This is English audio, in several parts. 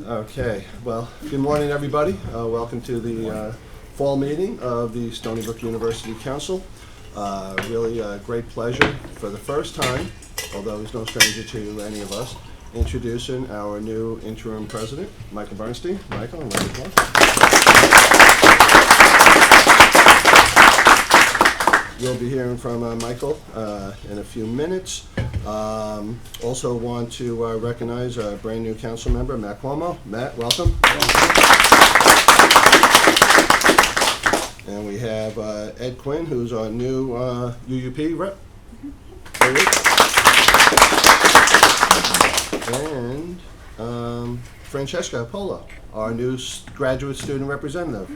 Okay, well, good morning, everybody. Welcome to the fall meeting of the Stony Brook University Council. Really a great pleasure for the first time, although he's no stranger to any of us, introducing our new interim president, Michael Bernstein. Michael, round of applause. You'll be hearing from Michael in a few minutes. Also want to recognize our brand new council member, Matt Cuomo. Matt, welcome. And we have Ed Quinn, who's our new UUP rep. And Francesca Polo, our new graduate student representative.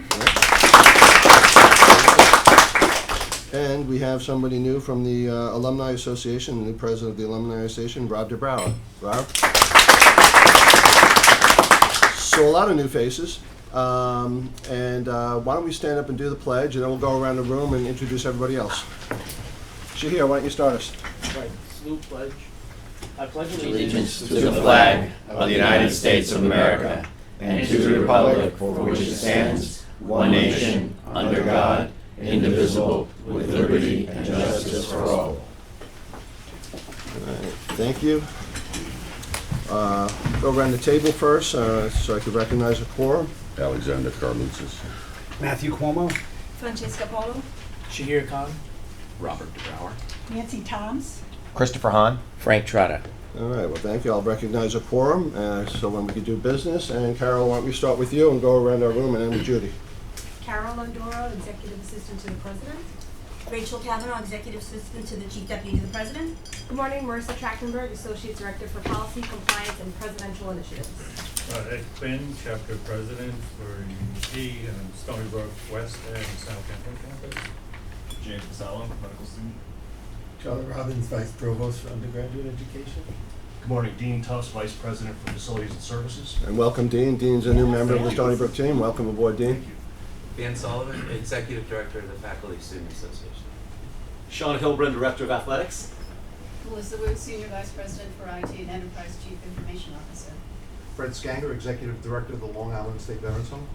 And we have somebody new from the Alumni Association, the new president of the Alumni Association, Rob DeBrouwer. Rob? So a lot of new faces. Why don't we stand up and do the pledge, and then we'll go around the room and introduce everybody else. Shahir, why don't you start us? Right, salute pledge. I pledge allegiance to the flag of the United States of America and to the republic for which it stands, one nation, under God, indivisible, with liberty and justice for all. All right, thank you. Go around the table first so I could recognize a quorum. Alexander Carlutzis. Matthew Cuomo. Francesca Polo. Shahir Khan. Robert DeBrouwer. Nancy Toms. Christopher Hahn. Frank Trotta. All right, well, thank you. I'll recognize a quorum, so when we can do business. And Carol, why don't we start with you and go around our room and end with Judy. Carol Ondoro, Executive Assistant to the President. Rachel Kavanaugh, Executive Assistant to the Chief Deputy to the President. Good morning, Marissa Trachtenberg, Associate Director for Policy, Compliance, and Presidential Initiatives. Ed Quinn, Chapter President for UUP and Stony Brook West and Southampton campus. James Pasalo, medical student. Charlotte Robbins, Vice Provost for Undergraduate Education. Good morning, Dean Tufts, Vice President for Facilities and Services. And welcome, Dean. Dean's a new member of the Stony Brook team. Welcome aboard, Dean. Thank you. Dan Sullivan, Executive Director of the Faculty Student Association. Sean Hilbrun, Director of Athletics. Melissa Wu, Senior Vice President for IT and Enterprise Chief Information Officer. Fred Skanger, Executive Director of the Long Island State Veterans Home.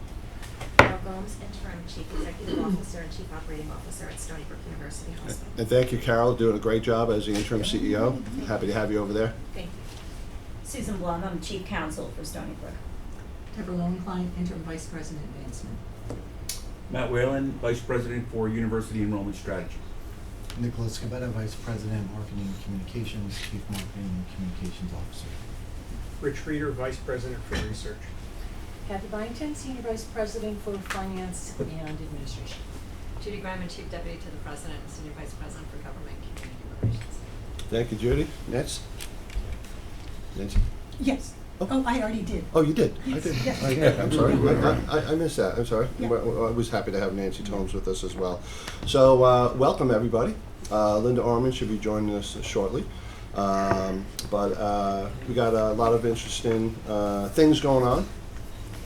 Carol Gomes, Interim Chief Executive Officer and Chief Operating Officer at Stony Brook University Hospital. And thank you, Carol, doing a great job as the interim CEO. Happy to have you over there. Thank you. Susan Blum, I'm Chief Counsel for Stony Brook. Deborah Lowenklein, Interim Vice President Advancement. Matt Whalen, Vice President for University Enrollment Strategy. Nicholas Scavetta, Vice President, Marketing and Communications, Chief Marketing and Communications Officer. Rich Reeder, Vice President for Research. Kathy Byington, Senior Vice President for Finance and Administration. Judy Griman, Chief Deputy to the President and Senior Vice President for Government and Community Relations. Thank you, Judy. Next. Nancy? Yes. Oh, I already did. Oh, you did? Yes. I did. Yes. Oh, yeah, I'm sorry. I missed that. I'm sorry. Yeah. I was happy to have Nancy Tomes with us as well. So, welcome, everybody. Linda Orman should be joining us shortly. We got a lot of interesting things going on.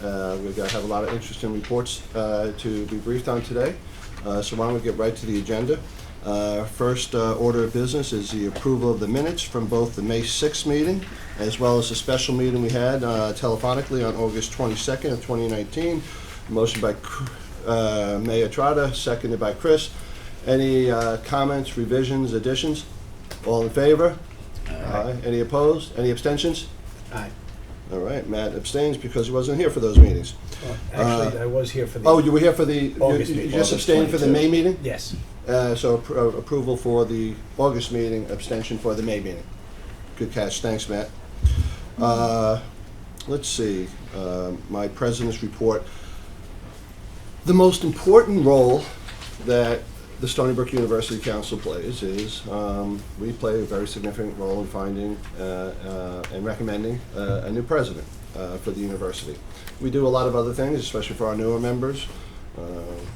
We're going to have a lot of interesting reports to be briefed on today. So why don't we get right to the agenda. First order of business is the approval of the minutes from both the May 6th meeting as well as the special meeting we had telephonically on August 22nd of 2019. Motion by Mayor Trotta, seconded by Chris. Any comments, revisions, additions? All in favor? Aye. Any opposed? Any abstentions? Aye. All right, Matt abstains because he wasn't here for those meetings. Well, actually, I was here for the... Oh, you were here for the... August you meeting. just abstained for the May meeting? Yes. So approval for the August meeting, abstention for the May meeting. Good catch. Thanks, Matt. Let's see. My president's report. The most important role that the Stony Brook University Council plays is we play a very significant role in finding and recommending a new president for the university. We do a lot of other things, especially for our newer members.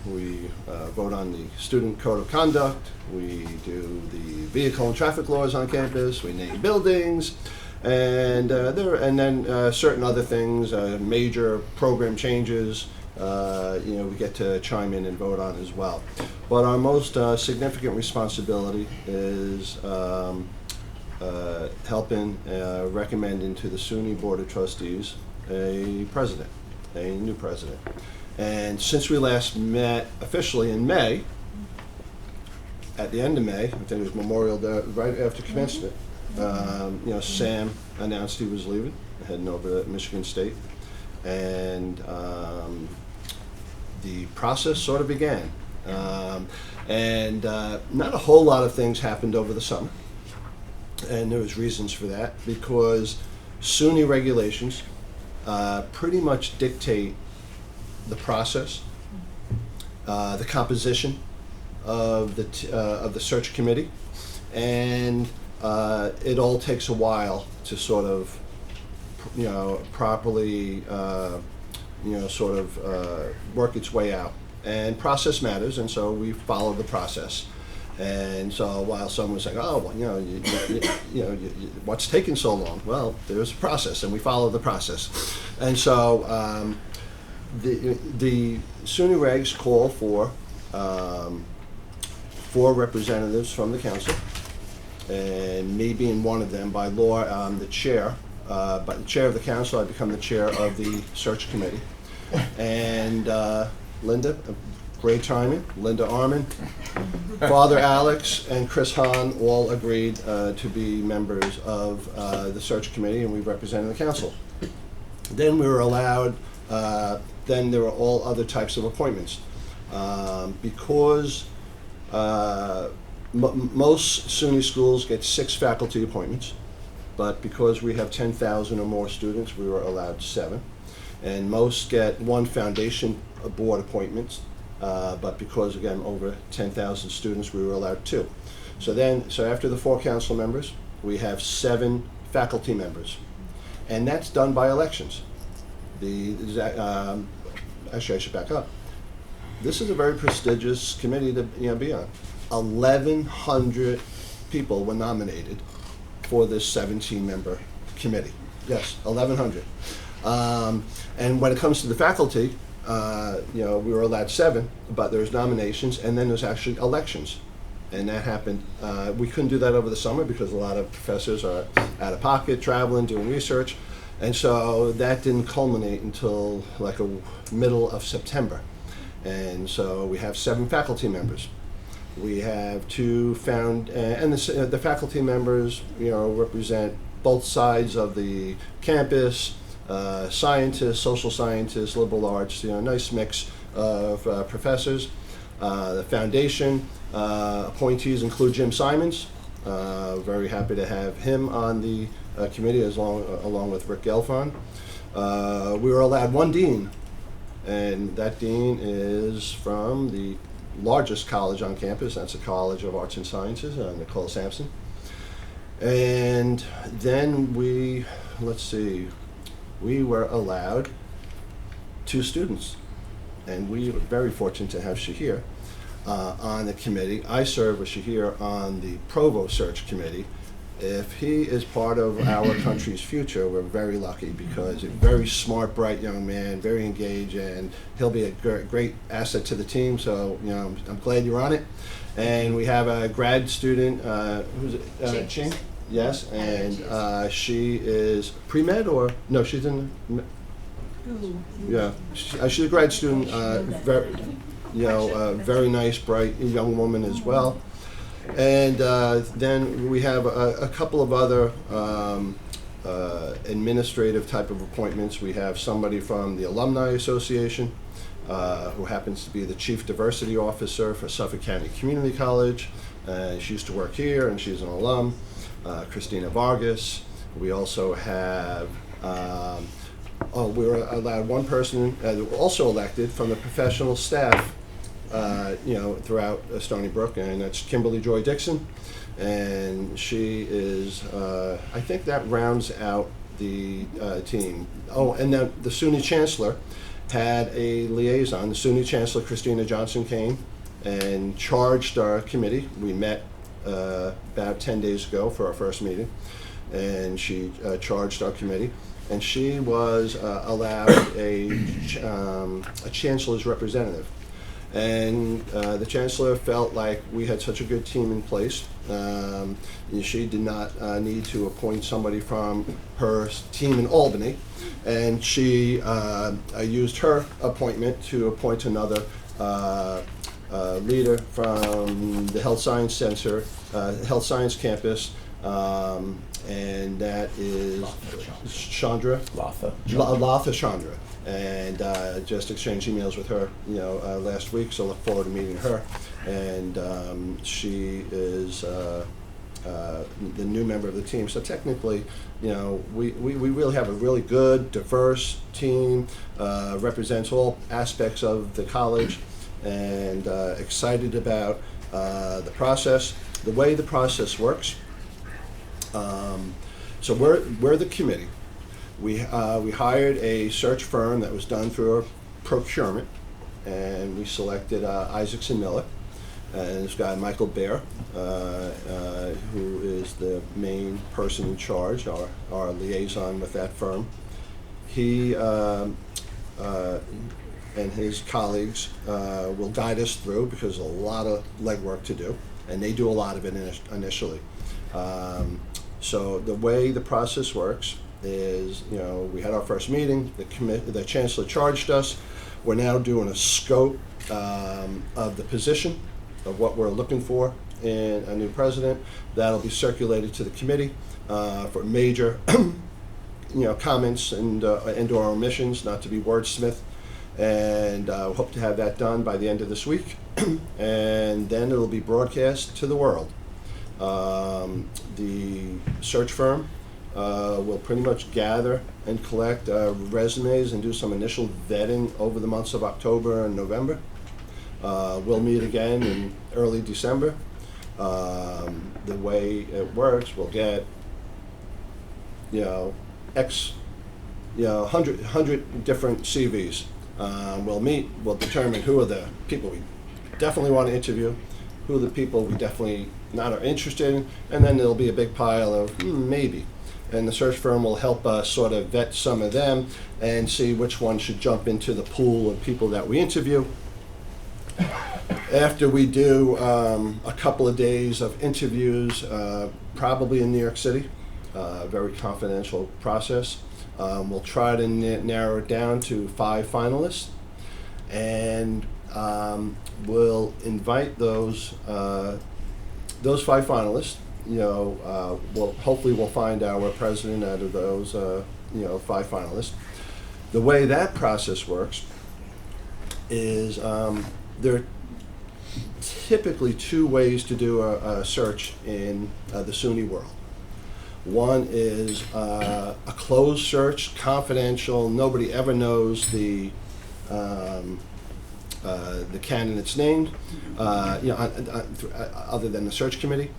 We vote on the student code of conduct. We do the vehicle and traffic laws on campus. We name buildings, and then certain other things, major program changes. We get to chime in and vote on as well. But our most significant responsibility is helping recommending to the SUNY Board of Trustees a president, a new president. And since we last met officially in May, at the end of May, I think it was Memorial Day, right after commencement, Sam announced he was leaving, heading over to Michigan State, and the process sort of began. Not a whole lot of things happened over the summer, and there was reasons for that, because SUNY regulations pretty much dictate the process, the composition of the search committee, and it all takes a while to sort of, properly, work its way out. And process matters, and so we follow the process. And so while someone was saying, "Oh, well, what's taking so long?" Well, there's a process, and we follow the process. And so the SUNY regs call for 4 representatives from the council, and me being one of them. By law, I'm the chair. But the chair of the council, I become the chair of the search committee. And Linda, great timing, Linda Arman, Father Alex, and Chris Hahn all agreed to be members of the search committee, and we represented the council. Then we were allowed, then there were all other types of appointments. Because most SUNY schools get 6 faculty appointments, but because we have 10,000 or more students, we were allowed 7. And most get 1 foundation board appointments, but because, again, over 10,000 students, we were allowed 2. So after the 4 council members, we have 7 faculty members. And that's done by elections. Actually, I should back up. This is a very prestigious committee to be on. 1,100 people were nominated for this 17-member committee. Yes, 1,100. And when it comes to the faculty, we were allowed 7, but there's nominations, and then there's actually elections. And that happened. We couldn't do that over the summer because a lot of professors are out of pocket, traveling, doing research. And so that didn't culminate until like a middle of September. And so we have 7 faculty members. We have 2 and the faculty members, represent both sides of the campus, scientists, social scientists, liberal arts, nice mix of professors. The foundation appointees include Jim Simons. Very happy to have him on the committee along with Rick Gelfond. We were allowed 1 dean, and that dean is from the largest college on campus. That's the College of Arts and Sciences, Nicole Sampson. And then we were allowed 2 students, and we were very fortunate to have Shahir on the committee. I serve with Shahir on the Provost Search Committee. If he is part of our country's future, we're very lucky, because he's a very smart, bright young man, very engaged, and he'll be a great asset to the team. So, I'm glad you're on it. And we have a grad student, who's it? Ching? Yes, and she is pre-med, or no? She's in. Yeah, she's a grad student. Very nice, bright young woman as well. And then we have a couple of other administrative type of appointments. We have somebody from the Alumni Association, who happens to be the Chief Diversity Officer for Suffolk County Community College. She used to work here, and she's an alum. Christina Vargas. We also have, we were allowed 1 person, also elected from the professional staff, throughout Stony Brook, and that's Kimberly Joy Dixon. And she is, I think that rounds out the team. Oh, and then the SUNY Chancellor had a liaison. The SUNY Chancellor, Christina Johnson, came and charged our committee. We met about 10 days ago for our first meeting, and she charged our committee, and she was allowed a chancellor's representative. And the chancellor felt like we had such a good team in place. She did not need to appoint somebody from her team in Albany, and she used her appointment to appoint another leader from the Health Science Center, Health Science Campus, and that is Chandra. Latha Chandra. And just exchanged emails with her, last week, so look forward to meeting her. And she is the new member of the team. So technically, we really have a really good, diverse team, represents all aspects of the college, and excited about the process. The way the process works, so we're the committee. We hired a search firm that was done through a procurement, and we selected Isaacson Miller and this guy Michael Baer, who is the main person in charge, our liaison with that firm. He and his colleagues will guide us through, because there's a lot of legwork to do, and they do a lot of it initially. So the way the process works is, we had our first meeting, the chancellor charged us. We're now doing a scope of the position, of what we're looking for in a new president. That'll be circulated to the committee for major comments and or omissions, not to be wordsmith. And hope to have that done by the end of this week. And then it'll be broadcast to the world. The search firm will pretty much gather and collect resumes and do some initial vetting over the months of October and November. We'll meet again in early December. The way it works, we'll get 100 different CVs. We'll meet, we'll determine who are the people we definitely want to interview, who are the people we definitely not are interested in, and then there'll be a big pile of maybe. And the search firm will help us sort of vet some of them and see which one should jump into the pool of people that we interview. After we do a couple of days of interviews, probably in New York City, very confidential process, we'll try to narrow it down to 5 finalists, and we'll invite those 5 finalists. Hopefully we'll find our president out of those 5 finalists. The way that process works is there are typically 2 ways to do a search in the SUNY world. One is a closed search, confidential. Nobody ever knows the candidate's name, other than the search committee.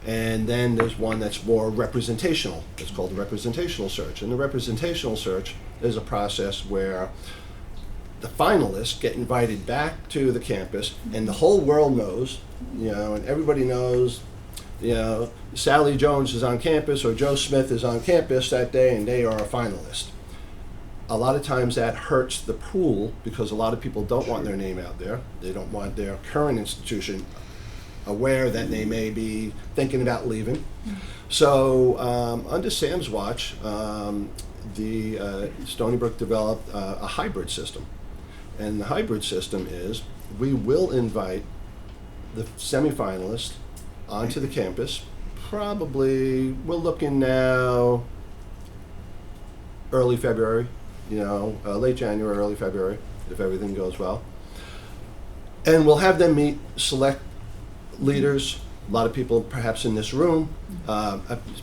And then there's one that's more representational. It's called the representational search. And the representational search is a process where the finalists get invited back to the campus, and the whole world knows, and everybody knows, Sally Jones is on campus or Joe Smith is on campus that day, and they are a finalist. A lot of times that hurts the pool, because a lot of people don't want their name out there. They don't want their current institution aware that they may be thinking about leaving. So under Sam's watch, the Stony Brook developed a hybrid system. And the hybrid system is, we will invite the semifinalists onto the campus. Probably, we're looking now early February, late January, early February, if everything goes well. And we'll have them meet select leaders, a lot of people perhaps in this room,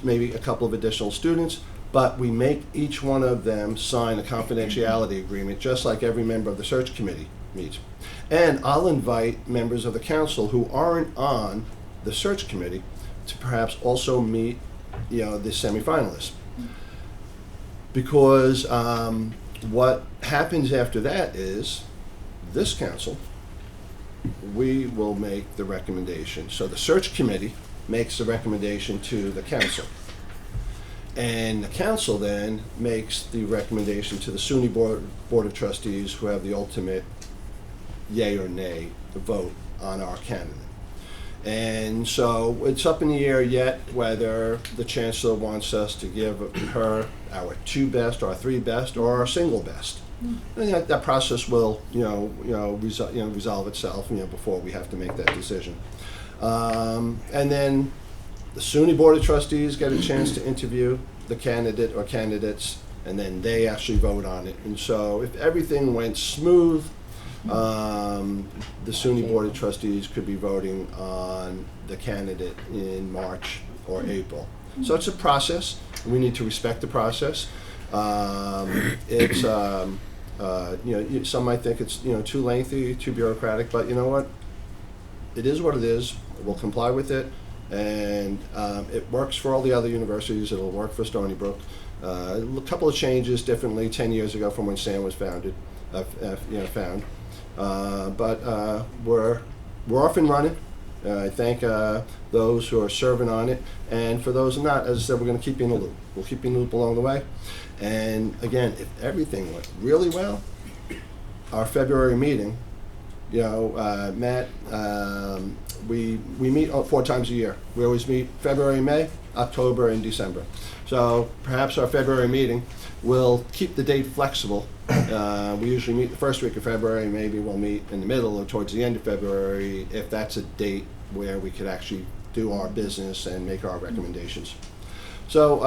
maybe a couple of additional students, but we make each one of them sign a confidentiality agreement, just like every member of the search committee meets. And I'll invite members of the council who aren't on the search committee to perhaps also meet, the semifinalists. Because what happens after that is, this council, we will make the recommendation. So the search committee makes the recommendation to the council. And the council then makes the recommendation to the SUNY Board of Trustees, who have the ultimate, yay or nay vote on our candidate. And so it's up in the air yet whether the chancellor wants us to give her our 2 best, our 3 best, or our single best. And that process will, resolve itself, before we have to make that decision. And then the SUNY Board of Trustees get a chance to interview the candidate or candidates, and then they actually vote on it. And so if everything went smooth, the SUNY Board of Trustees could be voting on the candidate in March or April. So it's a process. We need to respect the process. It's some might think it's too lengthy, too bureaucratic, but you know what? It is what it is. We'll comply with it, and it works for all the other universities. It'll work for Stony Brook. A couple of changes differently 10 years ago from when SAN was founded. But we're off and running. I thank those who are serving on it, and for those who are not, as I said, we're going to keep you in the loop. We'll keep you in the loop along the way. And again, if everything went really well, our February meeting, Matt, we meet 4 times a year. We always meet February, May, October, and December. So perhaps our February meeting will keep the date flexible. We usually meet the first week of February. Maybe we'll meet in the middle or towards the end of February if that's a date where we could actually do our business and make our recommendations. So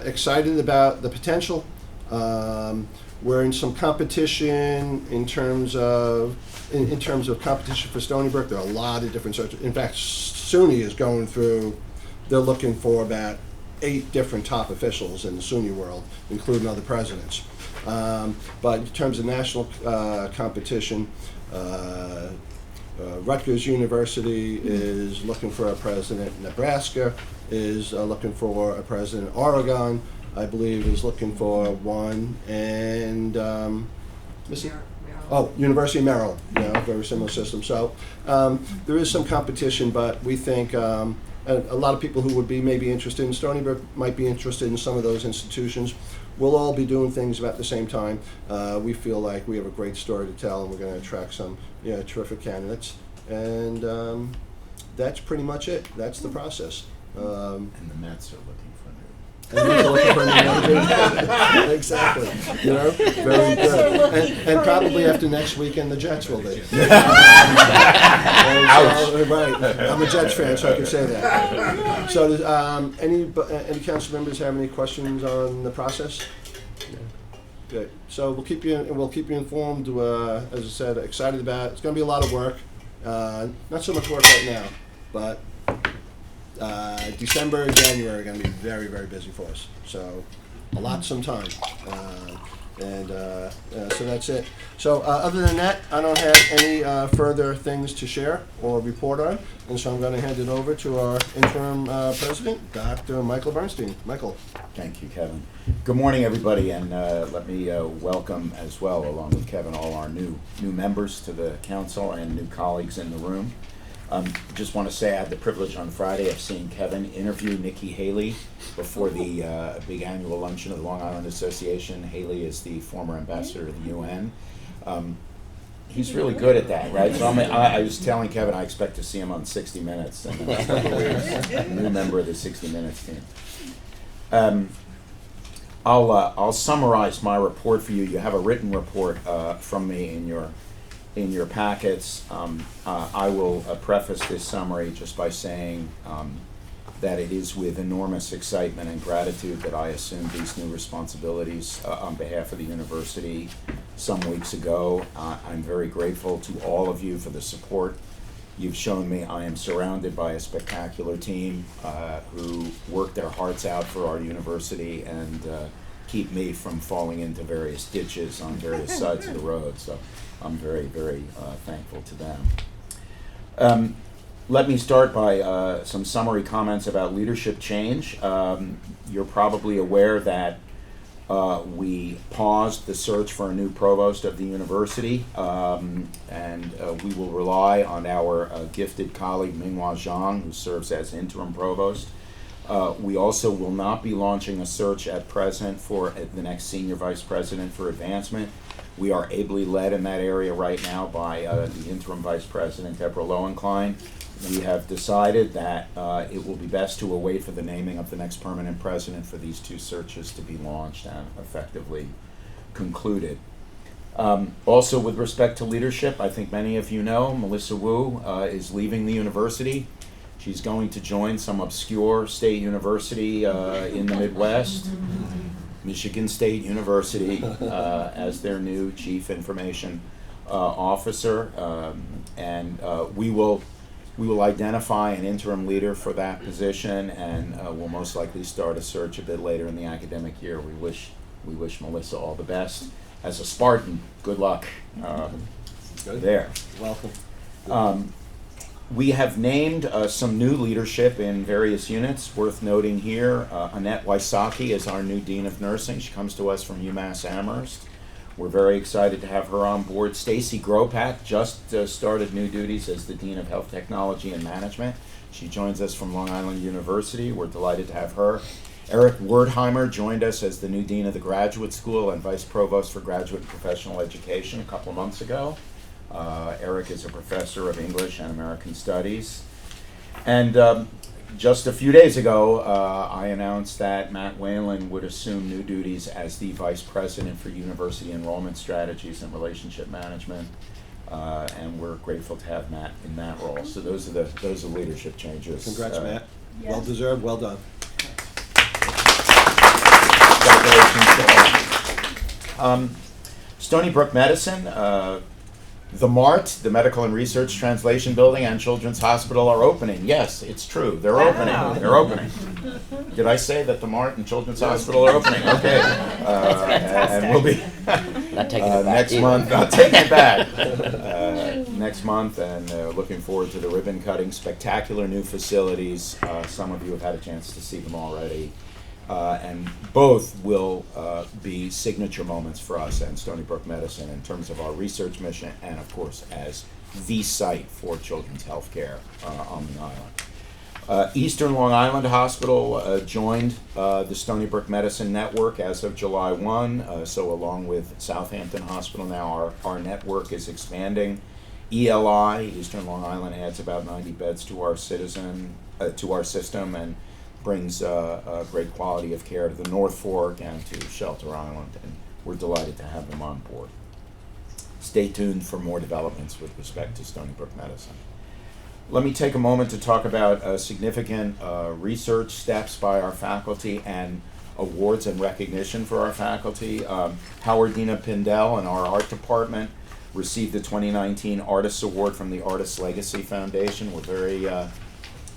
excited about the potential. We're in some competition in terms of competition for Stony Brook. There are a lot of different searches. In fact, SUNY is going through. They're looking for about 8 different top officials in the SUNY world, including other presidents. But in terms of national competition, Rutgers University is looking for a president. Nebraska is looking for a president. Oregon, I believe, is looking for one. And University of Maryland, very similar system. So there is some competition, but we think a lot of people who would be maybe interested in Stony Brook might be interested in some of those institutions. We'll all be doing things about the same time. We feel like we have a great story to tell, and we're going to attract some terrific candidates. And that's pretty much it. That's the process. And the Mets are looking for new. And they're looking for a new manager. Exactly. Very good. And probably after next weekend, the Jets will be. Right. I'm a Jets fan, so I can say that. So, does any council members have any questions on the process? Good. So we'll keep you informed. As I said, excited about it. It's going to be a lot of work. Not so much work right now, but December and January are going to be very, very busy for us. So some time. So that's it. So other than that, I don't have any further things to share or report on, and so I'm going to hand it over to our interim president, Dr. Michael Bernstein. Michael. Thank you, Kevin. Good morning, everybody, and let me welcome as well, along with Kevin, all our new members to the council and new colleagues in the room. Just want to say I had the privilege on Friday of seeing Kevin interview Nikki Haley before the big annual luncheon of the Long Island Association. Haley is the former ambassador to the UN. He's really good at that, right? So I was telling Kevin I expect to see him on 60 Minutes in the next couple of weeks, a new member of the 60 Minutes team. I'll summarize my report for you. You have a written report from me in your packets. I will preface this summary just by saying that it is with enormous excitement and gratitude that I assumed these new responsibilities on behalf of the university some weeks ago. I'm very grateful to all of you for the support you've shown me. I am surrounded by a spectacular team who work their hearts out for our university and keep me from falling into various ditches on various sides of the road. So I'm very, very thankful to them. Let me start by some summary comments about leadership change. You're probably aware that we paused the search for a new provost of the university, and we will rely on our gifted colleague Minghua Zhang, who serves as interim provost. We also will not be launching a search at present for the next senior vice president for advancement. We are ably led in that area right now by the interim vice president, Deborah Lowenklein. We have decided that it will be best to await for the naming of the next permanent president for these two searches to be launched and effectively concluded. Also, with respect to leadership, I think many of you know Melissa Wu is leaving the university. She's going to join some obscure state university in the Midwest, Michigan State University, as their new chief information officer, and we will identify an interim leader for that position, and we'll most likely start a search a bit later in the academic year. We wish Melissa all the best. As a Spartan, good luck there. Welcome. We have named some new leadership in various units. Worth noting here, Annette Wysocki is our new Dean of Nursing. She comes to us from UMass Amherst. We're very excited to have her on board. Stacy Gropak just started new duties as the Dean of Health Technology and Management. She joins us from Long Island University. We're delighted to have her. Eric Wertheimer joined us as the new Dean of the Graduate School and Vice Provost for Graduate and Professional Education a couple of months ago. Eric is a professor of English and American Studies. And just a few days ago, I announced that Matt Whalen would assume new duties as the Vice President for University Enrollment Strategies and Relationship Management. And we're grateful to have Matt in that role. So those are leadership changes. Congrats, Matt. Yes. Well deserved. Well done. Stony Brook Medicine, the MART, the Medical and Research Translation Building, and Children's Hospital are opening. Yes, it's true. They're opening. They're opening. Did I say that the MART and Children's Hospital are opening? Okay. And we'll be Not taking it back next either. month. Not taking it back. Next month, and looking forward to the ribbon cutting. Spectacular new facilities. Some of you have had a chance to see them already. And both will be signature moments for us and Stony Brook Medicine in terms of our research mission and, of course, as the site for children's health care on the island. Eastern Long Island Hospital joined the Stony Brook Medicine Network as of July 1, so along with Southampton Hospital now, our network is expanding. ELI, Eastern Long Island, adds about 90 beds to our system and brings a great quality of care to the North Fork and to Shelter Island, and we're delighted to have them on board. Stay tuned for more developments with respect to Stony Brook Medicine. Let me take a moment to talk about significant research steps by our faculty and awards and recognition for our faculty. Howardina Pindell in our art department received the 2019 Artists Award from the Artists Legacy Foundation.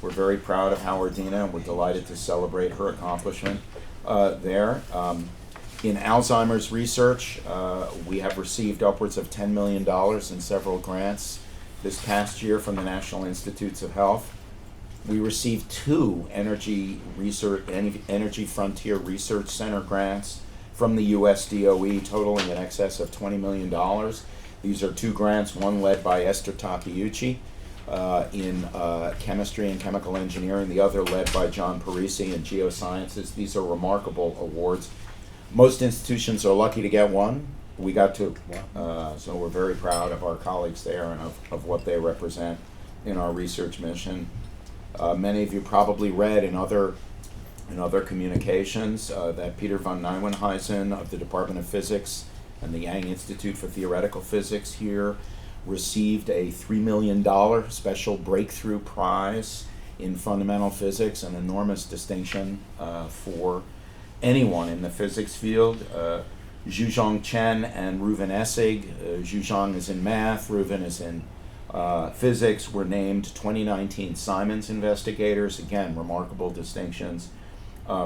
We're very proud of Howardina, and we're delighted to celebrate her accomplishment there. In Alzheimer's research, we have received upwards of $10 million in several grants this past year from the National Institutes of Health. We received 2 Energy Frontier Research Center grants from the US DOE, totaling in excess of $20 million. These are 2 grants, one led by Esther Takeuchi in chemistry and chemical engineering, the other led by John Parisi in geosciences. These are remarkable awards. Most institutions are lucky to get one. We got 2. So we're very proud of our colleagues there and of what they represent in our research mission. Many of you probably read in other communications that Peter von Nieuwenhuizen of the Department of Physics and the Yang Institute for Theoretical Physics here received a $3 million special breakthrough prize in fundamental physics, an enormous distinction for anyone in the physics field. Zhuzhong Chen and Reuven Essig, Zhuzhong is in math, Reuven is in physics, were named 2019 Simons Investigators. Again, remarkable distinctions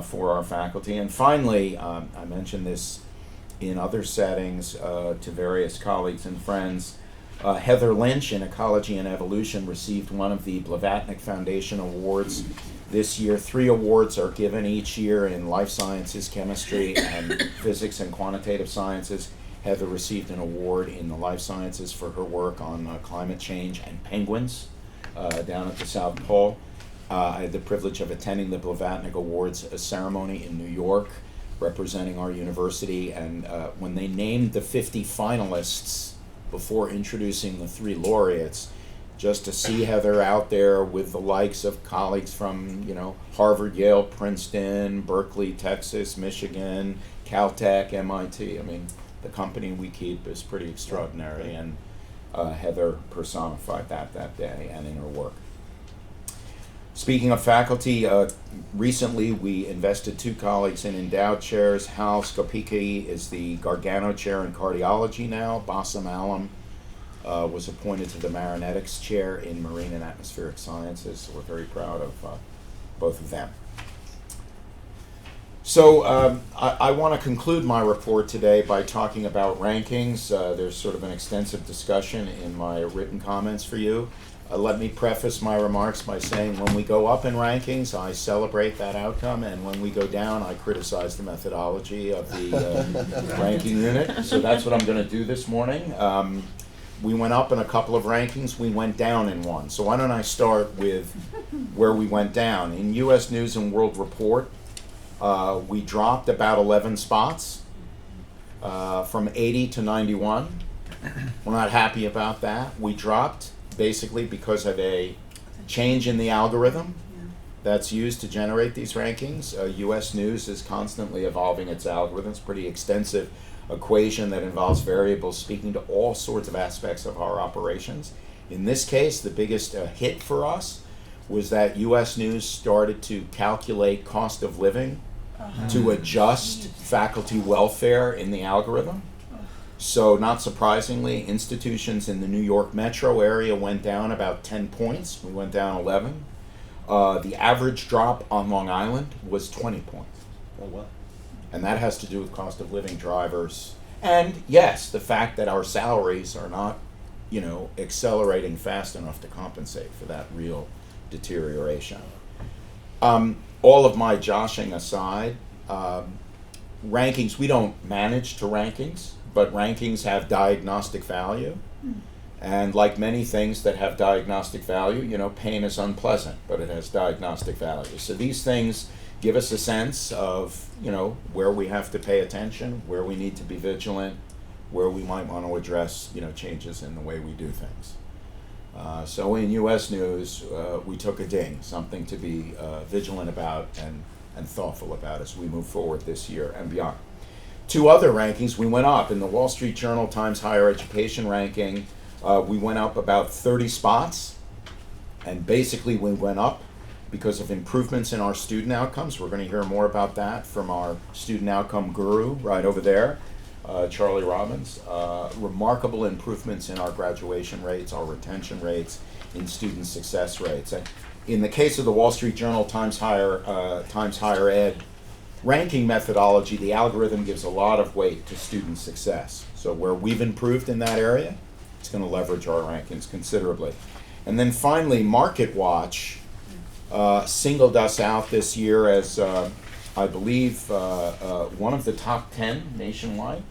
for our faculty. And finally, I mentioned this in other settings to various colleagues and friends. Heather Lynch in Ecology and Evolution received one of the Blavatnik Foundation Awards this year. 3 awards are given each year in life sciences, chemistry, and physics and quantitative sciences. Heather received an award in the life sciences for her work on climate change and penguins down at the South Pole. I had the privilege of attending the Blavatnik Awards ceremony in New York representing our university. And when they named the 50 finalists before introducing the 3 laureates, just to see Heather out there with the likes of colleagues from, Harvard, Yale, Princeton, Berkeley, Texas, Michigan, Caltech, MIT. I mean, the company we keep is pretty extraordinary, and Heather personified that day and in her work. Speaking of faculty, recently we invested 2 colleagues in endowed chairs. Hal Skopicki is the Gargano Chair in Cardiology now. Bassem Alam was appointed to the Marinetics Chair in Marine and Atmospheric Sciences. So we're very proud of both of them. So I want to conclude my report today by talking about rankings. There's sort of an extensive discussion in my written comments for you. Let me preface my remarks by saying when we go up in rankings, I celebrate that outcome, and when we go down, I criticize the methodology of the ranking unit. So that's what I'm going to do this morning. We went up in a couple of rankings, we went down in one. So why don't I start with where we went down. In U.S. News and World Report, we dropped about 11 spots from 80 to 91. We're not happy about that. We dropped basically because of a change in the algorithm that's used to generate these rankings. U.S. News is constantly evolving its algorithms, pretty extensive equation that involves variables speaking to all sorts of aspects of our operations. In this case, the biggest hit for us was that U.S. News started to calculate cost of living to adjust faculty welfare in the algorithm. So not surprisingly, institutions in the New York metro area went down about 10 points. We went down 11. The average drop on Long Island was 20 points. Oh, wow. And that has to do with cost of living drivers. And yes, the fact that our salaries are not, accelerating fast enough to compensate for that real deterioration. All of my joshing aside, rankings, we don't manage to rankings, but rankings have diagnostic value. And like many things that have diagnostic value, pain is unpleasant, but it has diagnostic value. So these things give us a sense of, where we have to pay attention, where we need to be vigilant, where we might want to address, changes in the way we do things. So in U.S. News, we took a ding, something to be vigilant about and thoughtful about as we move forward this year and beyond. 2 other rankings, we went up. In the Wall Street Journal Times Higher Education ranking, we went up about 30 spots, and basically we went up because of improvements in our student outcomes. We're going to hear more about that from our student outcome guru right over there, Charlie Robbins. Remarkable improvements in our graduation rates, our retention rates, in student success rates. And in the case of the Wall Street Journal Times Higher Ed ranking methodology, the algorithm gives a lot of weight to student success. So where we've improved in that area, it's going to leverage our rankings considerably. And then finally, MarketWatch singled us out this year as, I believe, one of the top 10 nationwide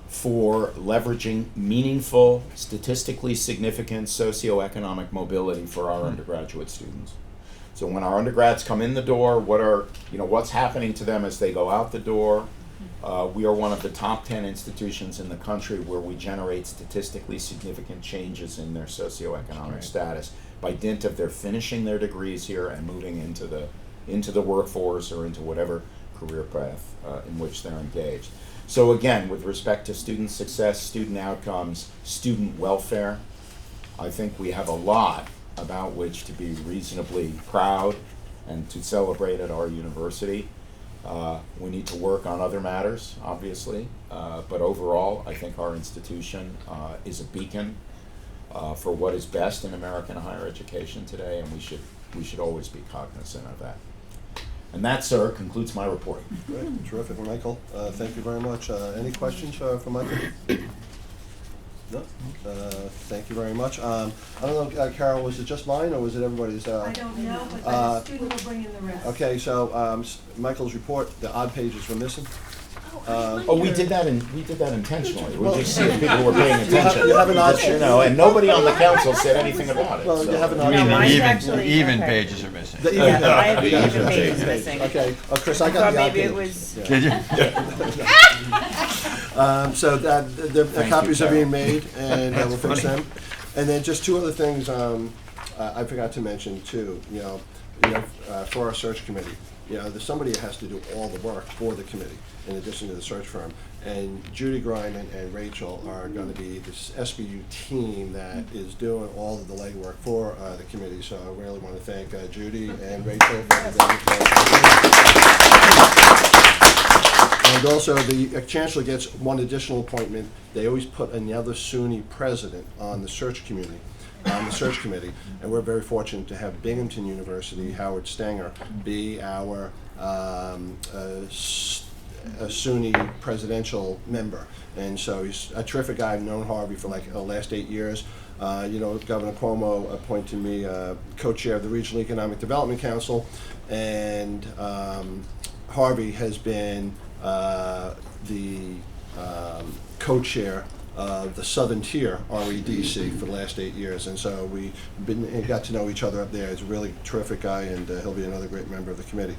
for leveraging meaningful, statistically significant socioeconomic mobility for our undergraduate students. So when our undergrads come in the door, what's happening to them as they go out the door? We are one of the top 10 institutions in the country where we generate statistically significant changes in their socioeconomic status by dint of their finishing their degrees here and moving into the workforce or into whatever career path in which they're engaged. So again, with respect to student success, student outcomes, student welfare, I think we have a lot about which to be reasonably proud and to celebrate at our university. We need to work on other matters, obviously, but overall, I think our institution is a beacon for what is best in American higher education today, and we should always be cognizant of that. And that, sir, concludes my report. Great, terrific, Michael. Thank you very much. Any questions for Michael? No? Thank you very much. I don't know, Carol, was it just mine or was it everybody's? I don't know, but the student will bring in the rest. Okay, so Michael's report, the odd pages were missing. Oh, we did that intentionally. We Well, just see if people were paying attention. you have an Just, option. and nobody on the council said anything about it. Well, you have an No, option. mine's Even okay. pages are missing. The Yeah, I have the yeah. even pages missing. Okay, Chris, I I got thought the maybe option. it was. Did you? So that the Thank copies you, are being Carol. made, and we'll fix them. And then just two other things I forgot to mention too. For our search committee, there's somebody that has to do all the work for the committee, in addition to the search firm. And Judy Griman and Rachel are going to be this SBU team that is doing all of the legwork for the committee. So I really want to thank Judy and Rachel for And also, the Chancellor gets one additional appointment. They always put another SUNY president on the search committee, and we're very fortunate to have Binghamton University, Howard Stenger, be our SUNY presidential member. And so he's a terrific guy. I've known Harvey for like the last 8 years. Governor Cuomo appointed me co-chair of the Regional Economic Development Council, and Harvey has been the co-chair of the Southern Tier REDC for the last 8 years, and so we got to know each other up there. He's a really terrific guy, and he'll be another great member of the committee.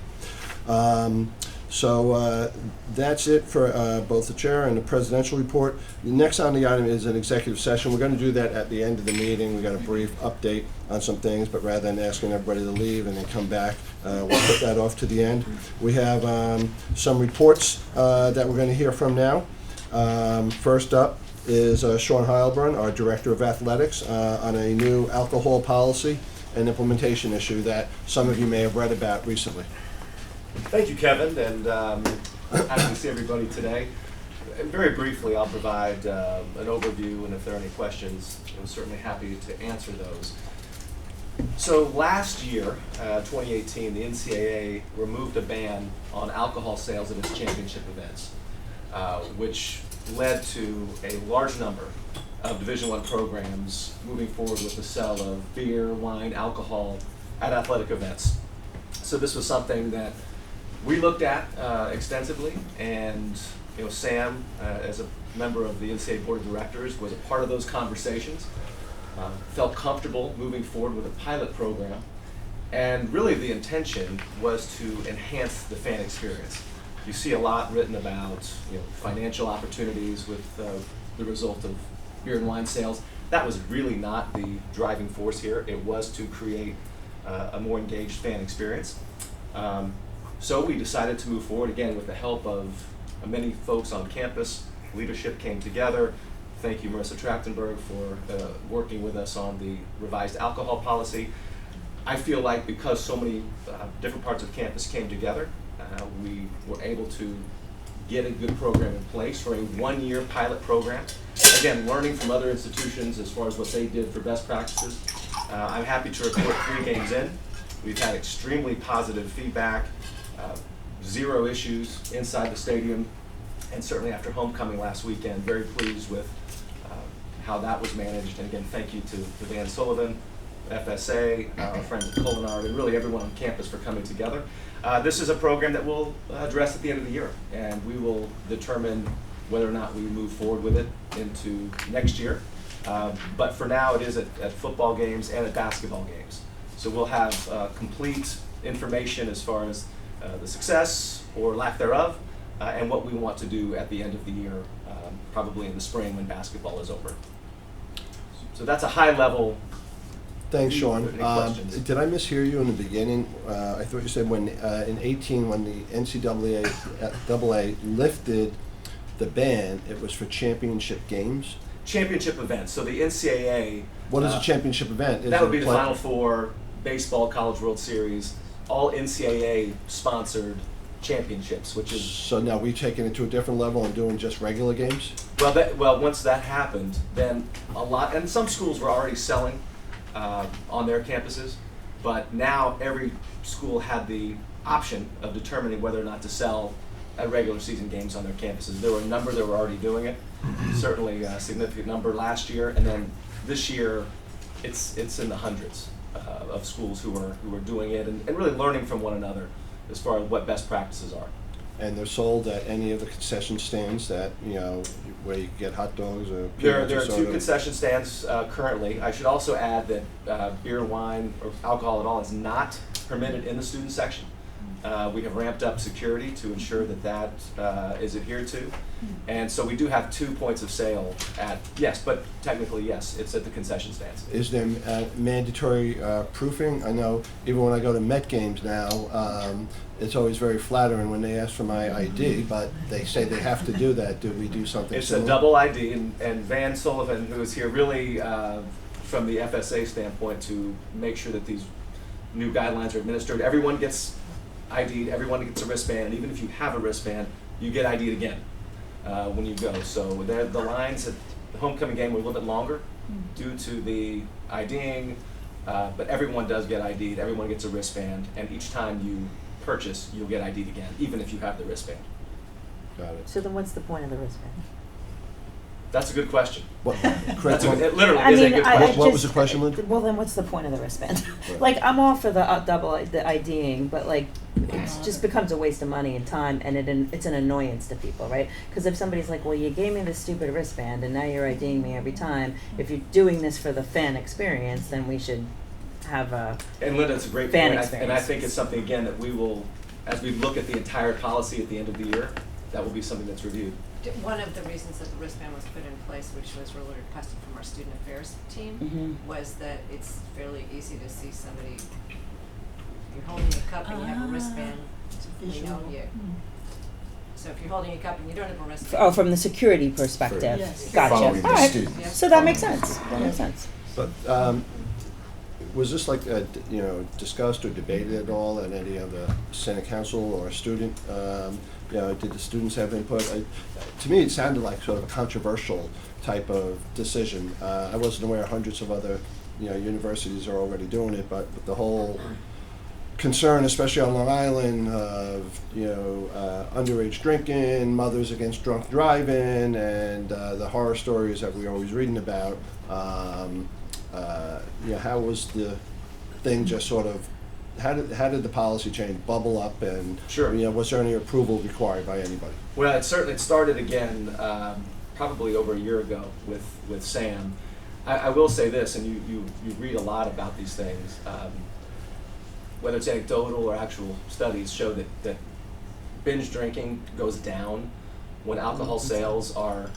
So that's it for both the chair and the presidential report. Next on the item is an executive session. We're going to do that at the end of the meeting. We got a brief update on some things, but rather than asking everybody to leave and then come back, we'll put that off to the end. We have some reports that we're going to hear from now. First up is Sean Heilbrunn, our Director of Athletics, on a new alcohol policy and implementation issue that some of you may have read about recently. Thank you, Kevin, and happy to see everybody today. And very briefly, I'll provide an overview, and if there are any questions, I'm certainly happy to answer those. So last year, 2018, the NCAA removed a ban on alcohol sales at its championship events, which led to a large number of Division I programs moving forward with the sale of beer, wine, alcohol at athletic events. So this was something that we looked at extensively, and Sam, as a member of the NCAA Board of Directors, was a part of those conversations. Felt comfortable moving forward with a pilot program, and really the intention was to enhance the fan experience. You see a lot written about financial opportunities with the result of beer and wine sales. That was really not the driving force here. It was to create a more engaged fan experience. So we decided to move forward again with the help of many folks on campus. Leadership came together. Thank you, Marissa Trachtenberg, for working with us on the revised alcohol policy. I feel like because so many different parts of campus came together, we were able to get a good program in place for a one-year pilot program. Again, learning from other institutions as far as what they did for best practices. I'm happy to report 3 games in. We've had extremely positive feedback, 0 issues inside the stadium, and certainly after homecoming last weekend, very pleased with how that was managed. And again, thank you to Van Sullivan, FSA, our friends at Culinary, and really everyone on campus for coming together. This is a program that we'll address at the end of the year, and we will determine whether or not we move forward with it into next year. But for now, it is at football games and at basketball games. So we'll have complete information as far as the success or lack thereof, and what we want to do at the end of the year, probably in the spring when basketball is over. So that's a high level. Thanks, Sean. Any questions? Did I mishear you in the beginning? I thought you said when in 18, when the NCAA lifted the ban, it was for championship games? Championship events. So the NCAA. What is a championship event? Is that would it be the Final Four, baseball, College World Series, all NCAA sponsored championships, which is. So now we're taking it to a different level and doing just regular games? Well, once that happened, then a lot, and some schools were already selling on their campuses, but now every school had the option of determining whether or not to sell at regular season games on their campuses. There were a number that were already doing it, certainly a significant number last year, and then this year it's in the hundreds of schools who are doing it and really learning from one another as far as what best practices are. and they're sold at any of the concession stands that, where you can get hot dogs or There peanuts or are two soda? concession stands currently. I should also add that beer, wine, or alcohol at all is not permitted in the student section. We have ramped up security to ensure that is adhered to. And so we do have 2 points of sale but technically, yes, it's at the concession stands. Is there mandatory proofing? I know even when I go to Met games now, it's always very flattering when they ask for my ID, but they say they have to do that. Do we do something It's similar? a double ID, and Van Sullivan, who is here really from the FSA standpoint to make sure that these new guidelines are administered. Everyone gets ID'd, everyone gets a wristband, and even if you have a wristband, you get ID'd again when you go. So the lines at the homecoming game were a little bit longer due to the IDing, but everyone does get ID'd, everyone gets a wristband, and each time you purchase, you'll get ID'd again, even if you have the wristband. Got it. So then what's the point of the wristband? That's a good question. It literally is a good question. What was the question, Linda? Well, then what's the point of the wristband? Right. Like, I'm all for the the IDing, but like, it just becomes a waste of money and time, and it's an annoyance to people, right? Because if somebody's like, well, you gave me this stupid wristband, and now you're IDing me every time. If you're doing this for the fan experience, then we should have a And Linda, it's a great fan point, experience. and I think it's something, again, that we will, as we look at the entire policy at the end of the year, that will be something that's reviewed. One of the reasons that the wristband was put in place, which was really requested from our student affairs team, was that it's fairly easy to see somebody, you're holding a cup and you have a wristband, they know you. So if you're holding a cup and you don't have a wristband. Oh, from the security perspective. Yes. Gotcha. All Following the right. students. So that makes sense. That makes sense. But was this like discussed or debated at all at any of the Senate Council or student? Did the students have input? To me, it sounded like sort of a controversial type of decision. I wasn't aware hundreds of other universities are already doing it, but the whole concern, especially on Long Island, of underage drinking, mothers against drunk driving, and the horror stories that we're always reading about. How was the thing just sort of? How did the policy change bubble up, and Sure. Was there any approval required by anybody? Well, it started again probably over a year ago with Sam. I will say this, and you read a lot about these things, whether it's anecdotal or actual studies show that binge drinking goes down when alcohol sales are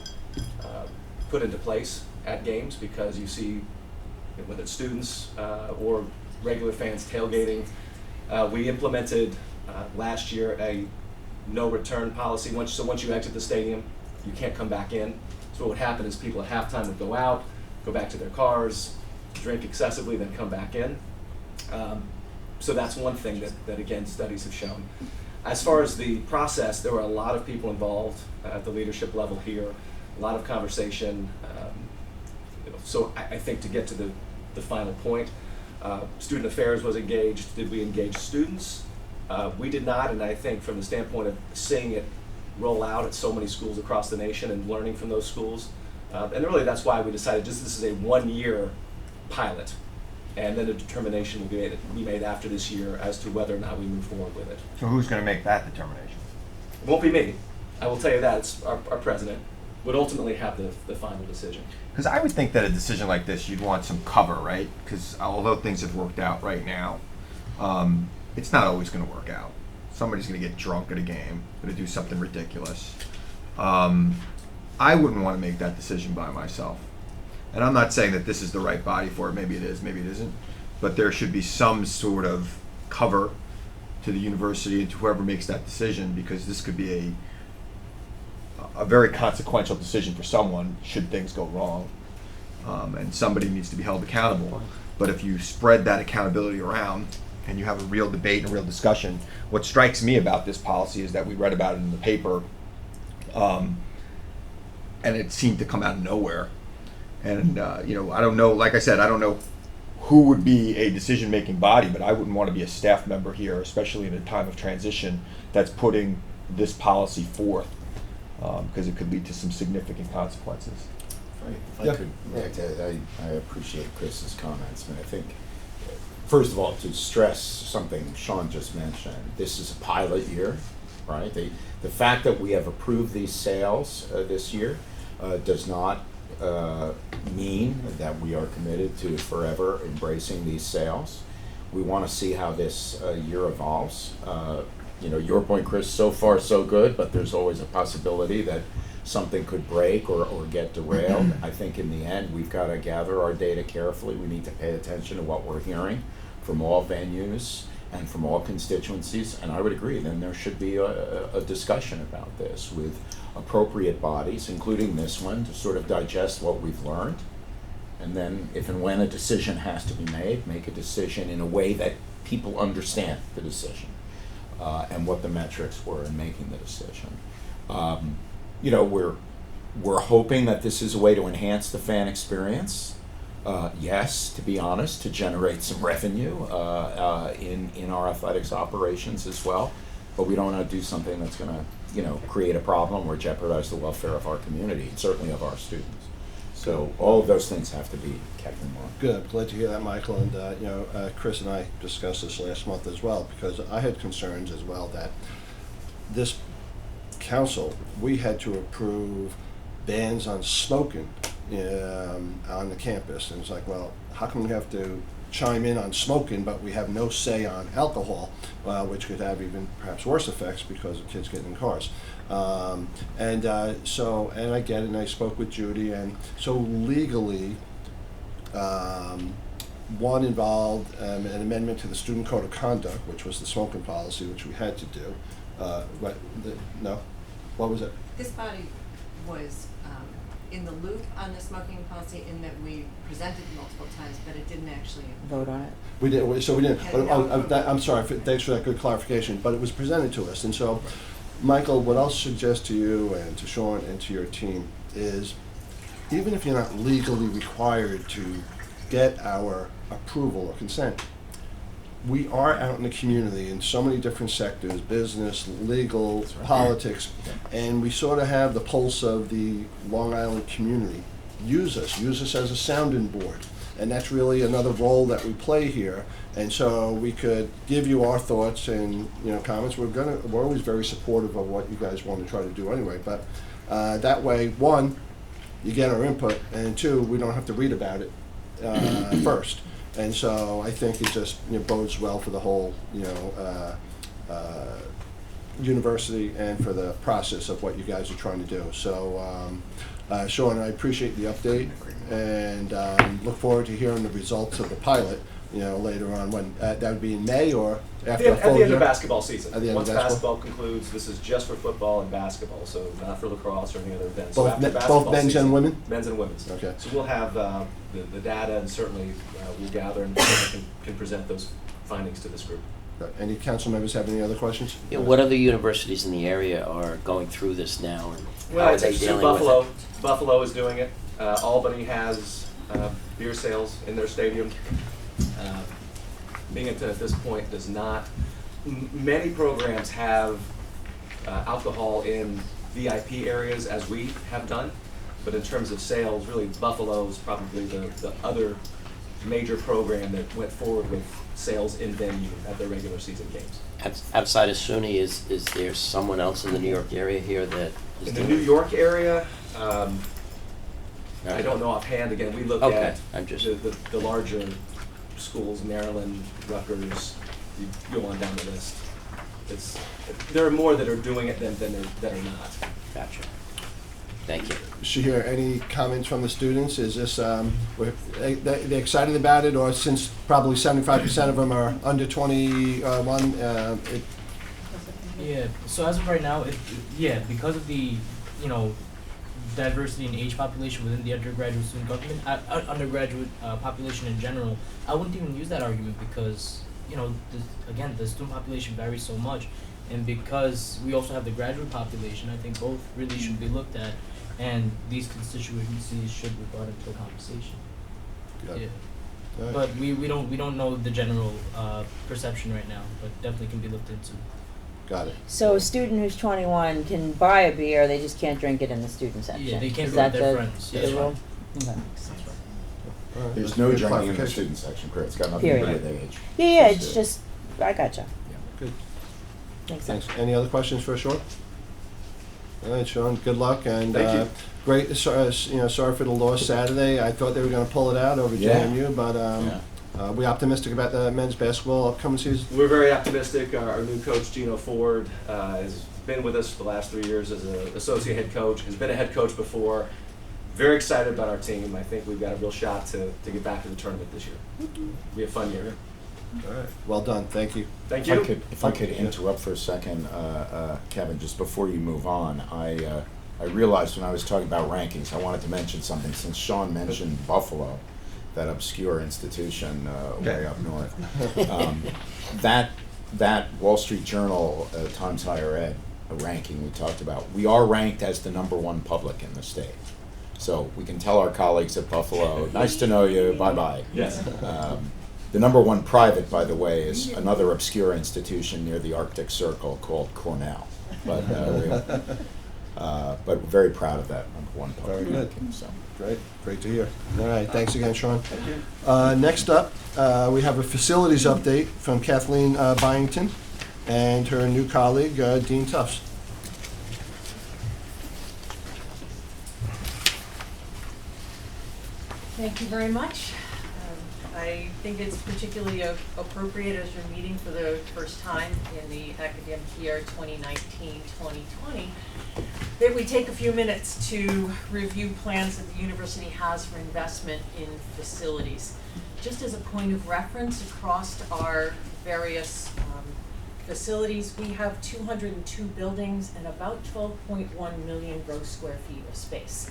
put into place at games, because you see, whether it's students or regular fans tailgating. We implemented last year a no return policy. Once you exit the stadium, you can't come back in. So what would happen is people at halftime would go out, go back to their cars, drink excessively, then come back in. So that's one thing that again, studies have shown. As far as the process, there were a lot of people involved at the leadership level here, a lot of conversation. So I think to get to the final point, Student Affairs was engaged. Did we engage students? We did not, and I think from the standpoint of seeing it roll out at so many schools across the nation and learning from those schools, and really that's why we decided this is a 1-year pilot, and then a determination will be made after this year as to whether or not we move forward with it. So who's going to make that determination? It won't be me. I will tell you that. It's our president would ultimately have the final decision. Because I would think that a decision like this, you'd want some cover, right? Because although things have worked out right now, it's not always going to work out. Somebody's going to get drunk at a game, going to do something ridiculous. I wouldn't want to make that decision by myself. And I'm not saying that this is the right body for it. Maybe it is, maybe it isn't. But there should be some sort of cover to the university and to whoever makes that decision, because this could be a very consequential decision for someone should things go wrong, and somebody needs to be held accountable. But if you spread that accountability around and you have a real debate and a real discussion, what strikes me about this policy is that we read about it in the paper, and it seemed to come out of nowhere. And I don't know, like I said, I don't know who would be a decision-making body, but I wouldn't want to be a staff member here, especially in a time of transition, that's putting this policy forth. Because it could lead to some significant consequences. If I could react to that, I appreciate Chris's comments. I think, first of all, to stress something Sean just mentioned, this is a pilot year. right? The fact that we have approved these sales this year does not mean that we are committed to forever embracing these sales. We want to see how this year evolves. Your point, Chris, so far so good, but there's always a possibility that something could break or get derailed. I think in the end, we've got to gather our data carefully. We need to pay attention to what we're hearing from all venues and from all constituencies, and I would agree, then there should be a discussion about this with appropriate bodies, including this one, to sort of digest what we've learned, and then if and when a decision has to be made, make a decision in a way that people understand the decision and what the metrics were in making the decision. We're hoping that this is a way to enhance the fan experience. Yes, to be honest, to generate some revenue in our athletics operations as well, but we don't want to do something that's going to, create a problem or jeopardize the welfare of our community, and certainly of our students. So all of those things have to be kept in mind. Good, glad to hear that, Michael. And Chris and I discussed this last month as well, because I had concerns as well that this council, we had to approve bans on smoking on the campus, and it's like, well, how come we have to chime in on smoking, but we have no say on alcohol, which could have even perhaps worse effects because of kids getting in cars. And I get it, and I spoke with Judy, and so legally, one involved an amendment to the student code of conduct, which was the smoking policy, which we had to do. What was it? This body was in the loop on the smoking policy in that we presented multiple times, but it didn't actually vote on it. We did, so we didn't. Yeah, no, I'm sorry, thanks for that good clarification, but it was presented to us. And so, Michael, what I'll suggest to you and to Sean and to your team is, even if you're not legally required to get our approval or consent, we are out in the community in so many different sectors, business, legal, politics, and we sort of have the pulse of the Long Island community. Use us as a sounding board. And that's really another role that we play here. And so we could give you our thoughts and comments. We're always very supportive of what you guys want to try to do anyway. But that way, one, you get our input, and two, we don't have to read about it first. And so I think it just bodes well for the whole university and for the process of what you guys are trying to do. So Sean, I appreciate the update, and look forward to hearing the results of the pilot later on. When that would be in May or after at the end of basketball season. At the end Once of basketball concludes, this is just for football and basketball, so not for lacrosse or any other events. Both So after both basketball men's season, and women? Men's and women's. Okay. So we'll have the data, and certainly we'll gather and can present those findings to this group. Any council members have any other questions? Yeah, what other universities in the area are going through this now, and Well, how are it's they interesting. dealing Buffalo, with it? Buffalo is doing it. Albany has beer sales in their stadium. Binghamton at this point does not. Many programs have alcohol in VIP areas, as we have done, but in terms of sales, really Buffalo is probably the other major program that went forward with sales in venue at their regular season games. Outside of SUNY, is there someone else in the New York area here that is In the doing New it? York area, I don't know offhand. Again, we look Okay, at I'm just- the larger schools, Maryland, Rutgers, you go on down the list. There are more that are doing it than that are not. Gotcha. Thank you. Shahir, any comments from the students? Is this, they excited about it, or since probably 75% of them are under 21, Yeah, so as of right now, because of the, diversity in age population within the undergraduate student government, undergraduate population in general, I wouldn't even use that argument because, the student population varies so much, and because we also have the graduate population, I think both really should be looked at, and these constituencies should be brought into a conversation. Good. Yeah. Right. But we don't know the general perception right now, but definitely can be looked into. Got it. So a student who's 21 can buy a beer, they just can't drink it in the student section. Yeah, they can't Is be with that their the, friends. the That's rule? right. Okay. All right. There's That's no good drinking in the clarification. student section, Chris. It's got nothing to do Period. with age. Yeah, it's just, I gotcha. Good. Thanks. Any other questions for Sean? All right, Sean, good luck, and Thank you. great, sorry for the loss Saturday. I thought they were gonna pull it out over Yeah. JMU, but we optimistic about the men's basketball upcoming season? We're very optimistic. Our new coach, Gino Ford, has been with us for the last 3 years as an associate head coach, has been a head coach before. Very excited about our team. I think we've got a real shot to get back to the tournament this year. It'll be a fun year. All right, well done, thank you. Thank you. If I could interrupt for a second, Kevin, just before you move on, I realized when I was talking about rankings, I wanted to mention something, since Sean mentioned Buffalo, that obscure institution way up north. That Wall Street Journal Times Higher Ed ranking we talked about, we are ranked as the #1 public in the state. So we can tell our colleagues at Buffalo, nice to know you, bye-bye. Yes. The #1 private, by the way, is another obscure institution near the Arctic Circle called Cornell. But we're very proud of that #1 public Very good. ranking. So. Great to hear. All right, thanks again, Sean. Thank you. Next up, we have a facilities update from Kathleen Byington and her new colleague, Dean Tufts. Thank you very much. I think it's particularly appropriate as you're meeting for the first time in the academic year 2019-2020 that we take a few minutes to review plans that the university has for investment in facilities. Just as a point of reference across our various facilities, we have 202 buildings and about 12.1 million gross square feet of space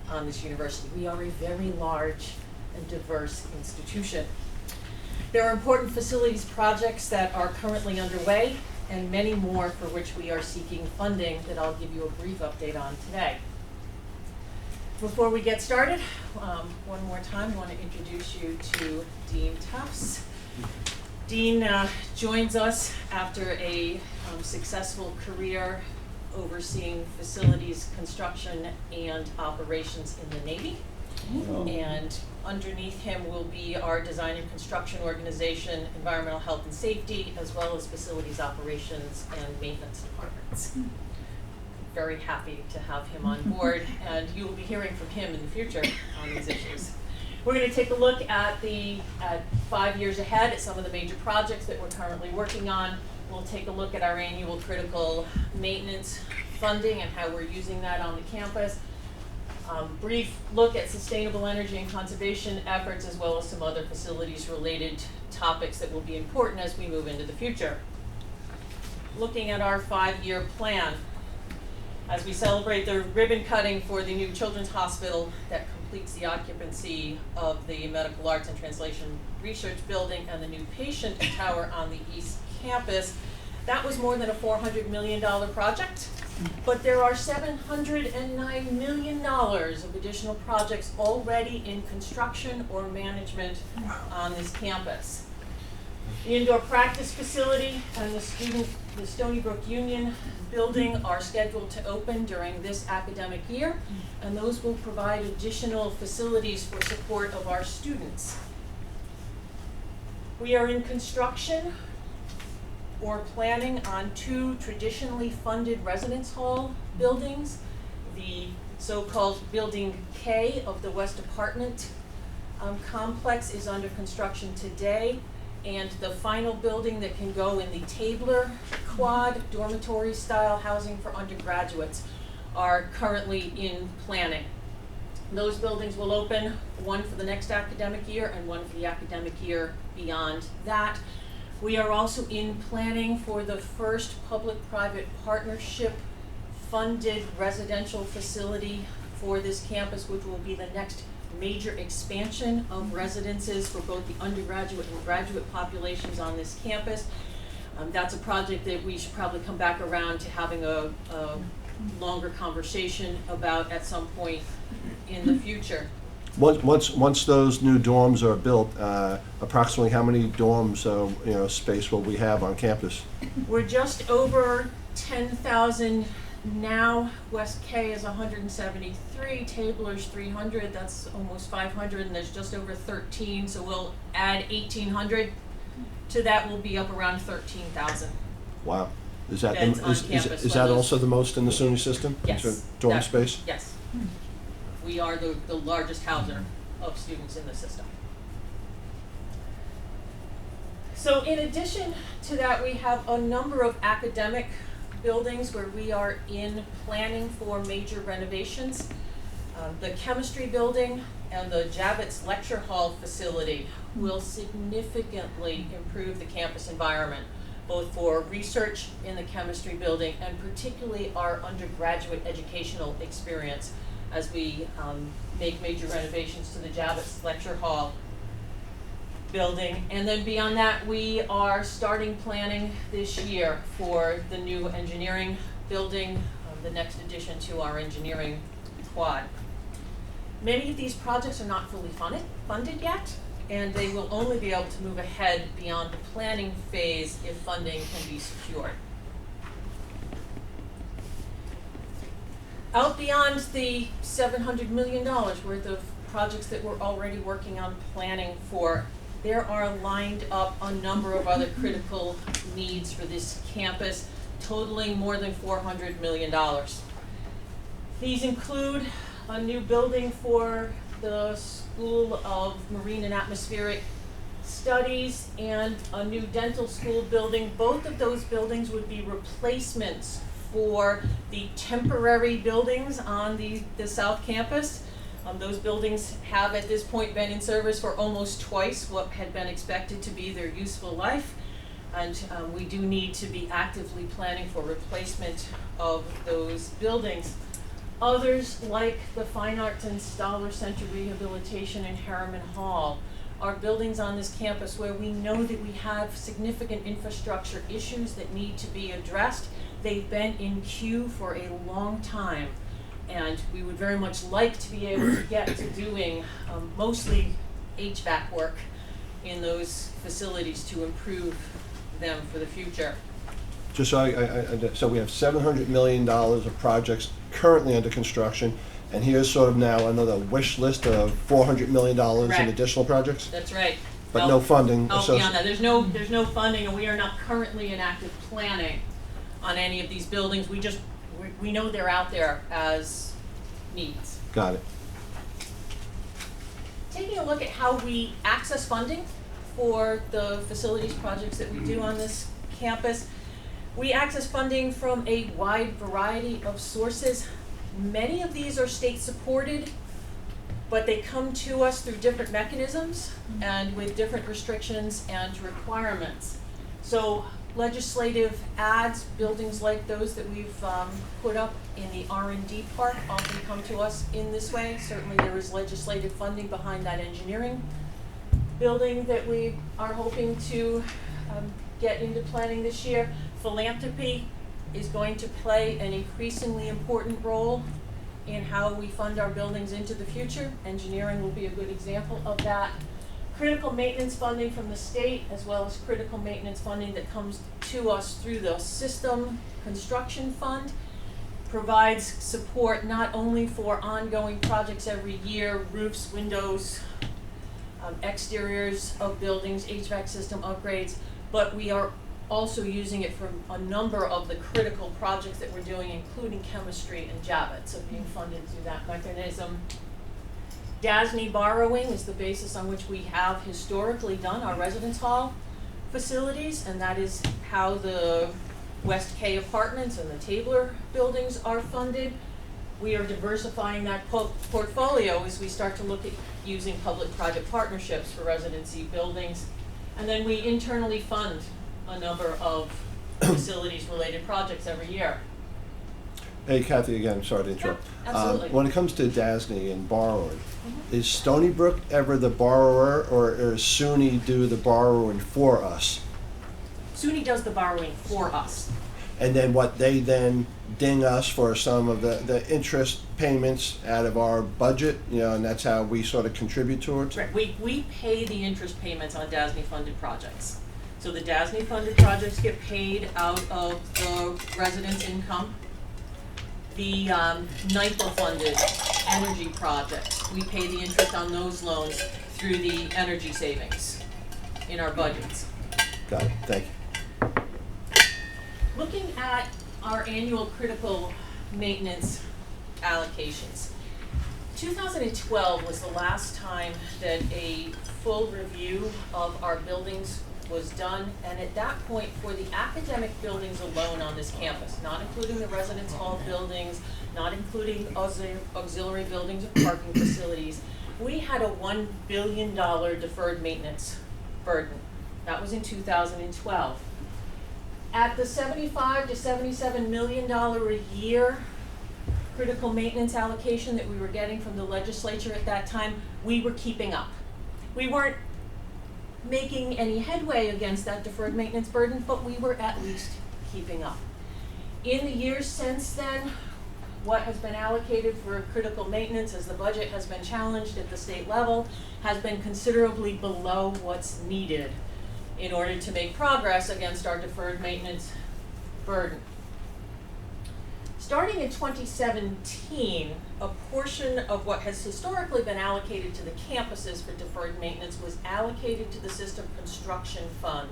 on this university. We are a very large and diverse institution. There are important facilities projects that are currently underway and many more for which we are seeking funding that I'll give you a brief update on today. Before we get started, one more time, I want to introduce you to Dean Tufts. Dean joins us after a successful career overseeing facilities, construction, and operations in the Navy. And underneath him will be our design and construction organization, environmental health and safety, as well as facilities operations and maintenance departments. Very happy to have him on board, and you will be hearing from him in the future on these issues. We're going to take a look at 5 years ahead at some of the major projects that we're currently working on. We'll take a look at our annual critical maintenance funding and how we're using that on the campus. Brief look at sustainable energy and conservation efforts, as well as some other facilities related topics that will be important as we move into the future. Looking at our 5-year plan, as we celebrate the ribbon cutting for the new children's hospital that completes the occupancy of the medical arts and translation research building and the new patient tower on the East Campus, that was more than a $400 million project. But there are $709 million of additional projects already in construction or management on this campus. The indoor practice facility and the Stony Brook Union building are scheduled to open during this academic year, and those will provide additional facilities for support of our students. We are in construction or planning on 2 traditionally funded residence hall buildings. The so-called Building K of the West Apartment complex is under construction today, and the final building that can go in the Tabler quad dormitory style housing for undergraduates are currently in planning. Those buildings will open, one for the next academic year and one for the academic year beyond that. We are also in planning for the first public-private partnership funded residential facility for this campus, which will be the next major expansion of residences for both the undergraduate and graduate populations on this campus. That's a project that we should probably come back around to having a longer conversation about at some point in the future. Once those new dorms are built, approximately how many dorms, space will we have on campus? We're just over 10,000 now. West K is 173, Tabler's 300, that's almost 500, and there's just over 13, so we'll add 1,800 to that. We'll be up around 13,000. Wow. Is that beds the, on is campus. is for that those- also the most in the SUNY system? In Yes. terms of dorm that- space? Yes. We are the largest houser of students in the system. So in addition to that, we have a number of academic buildings where we are in planning for major renovations. The chemistry building and the Javits Lecture Hall facility will significantly improve the campus environment, both for research in the chemistry building and particularly our undergraduate educational experience as we make major renovations to the Javits Lecture Hall building. And then beyond that, we are starting planning this year for the new engineering building, the next addition to our engineering quad. Many of these projects are not fully funded yet, and they will only be able to move ahead beyond the planning phase if funding can be secured. Out beyond the $700 million worth of projects that we're already working on planning for, there are lined up a number of other critical needs for this campus, totaling more than $400 million. These include a new building for the School of Marine and Atmospheric Studies and a new dental school building. Both of those buildings would be replacements for the temporary buildings on the South Campus. Those buildings have at this point been in service for almost twice what had been expected to be their useful life. And we do need to be actively planning for replacement of those buildings. Others, like the Fine Arts and Scholar Center Rehabilitation in Harriman Hall, are buildings on this campus where we know that we have significant infrastructure issues that need to be addressed. They've been in queue for a long time, and we would very much like to be able to get to doing mostly HVAC work in those facilities to improve them for the future. Just so so we have $700 million of projects currently under construction, and here's sort of now another wish list of $400 million Correct. in additional projects? That's right. But no funding Oh, beyond that, associated. there's no funding, and we are not currently in active planning on any of these buildings. We know they're out there as needs. Got it. Taking a look at how we access funding for the facilities projects that we do on this campus, we access funding from a wide variety of sources. Many of these are state supported, but they come to us through different mechanisms and with different restrictions and requirements. So legislative ads, buildings like those that we've put up in the R&D park often come to us in this way. Certainly there is legislative funding behind that engineering building that we are hoping to get into planning this year. Philanthropy is going to play an increasingly important role in how we fund our buildings into the future. Engineering will be a good example of that. Critical maintenance funding from the state, as well as critical maintenance funding that comes to us through the System Construction Fund, provides support not only for ongoing projects every year, roofs, windows, exteriors of buildings, HVAC system upgrades, but we are also using it for a number of the critical projects that we're doing, including chemistry and Javits, so being funded through that mechanism. DASNY borrowing is the basis on which we have historically done our residence hall facilities, and that is how the West K apartments and the Tabler buildings are funded. We are diversifying that portfolio as we start to look at using public-private partnerships for residency buildings. And then we internally fund a number of facilities-related projects every year. Hey, Kathy, again, sorry to interrupt. Yeah, absolutely. When it comes to DASNY and borrowing, is Stony Brook ever the borrower, or does SUNY do the borrowing for us? SUNY does the borrowing for us. And then what, they then ding us for some of the interest payments out of our budget, and that's how we sort of contribute towards? Right. We pay the interest payments on DASNY-funded projects. So the DASNY-funded projects get paid out of the residents' income. The NYPA-funded energy projects, we pay the interest on those loans through the energy savings in our budgets. Got it, thank you. looking at our annual critical maintenance allocations. 2012 was the last time that a full review of our buildings was done, and at that point, for the academic buildings alone on this campus, not including the residence hall buildings, not including auxiliary buildings or parking facilities, we had a $1 billion deferred maintenance burden. That was in 2012. At the $75 to $77 million a year critical maintenance allocation that we were getting from the legislature at that time, we were keeping up. We weren't making any headway against that deferred maintenance burden, but we were at least keeping up. In the years since then, what has been allocated for critical maintenance as the budget has been challenged at the state level has been considerably below what's needed in order to make progress against our deferred maintenance burden. Starting in 2017, a portion of what has historically been allocated to the campuses for deferred maintenance was allocated to the System Construction Fund.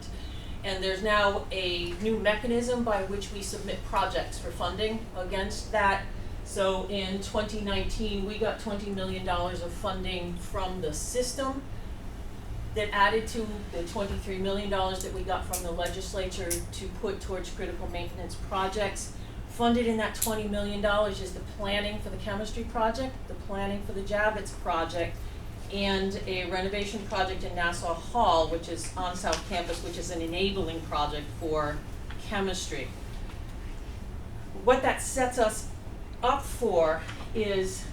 And there's now a new mechanism by which we submit projects for funding against that. So in 2019, we got $20 million of funding from the system that added to the $23 million that we got from the legislature to put towards critical maintenance projects. Funded in that $20 million is the planning for the chemistry project, the planning for the Javits project, and a renovation project in Nassau Hall, which is on South Campus, which is an enabling project for chemistry. What that sets us up for is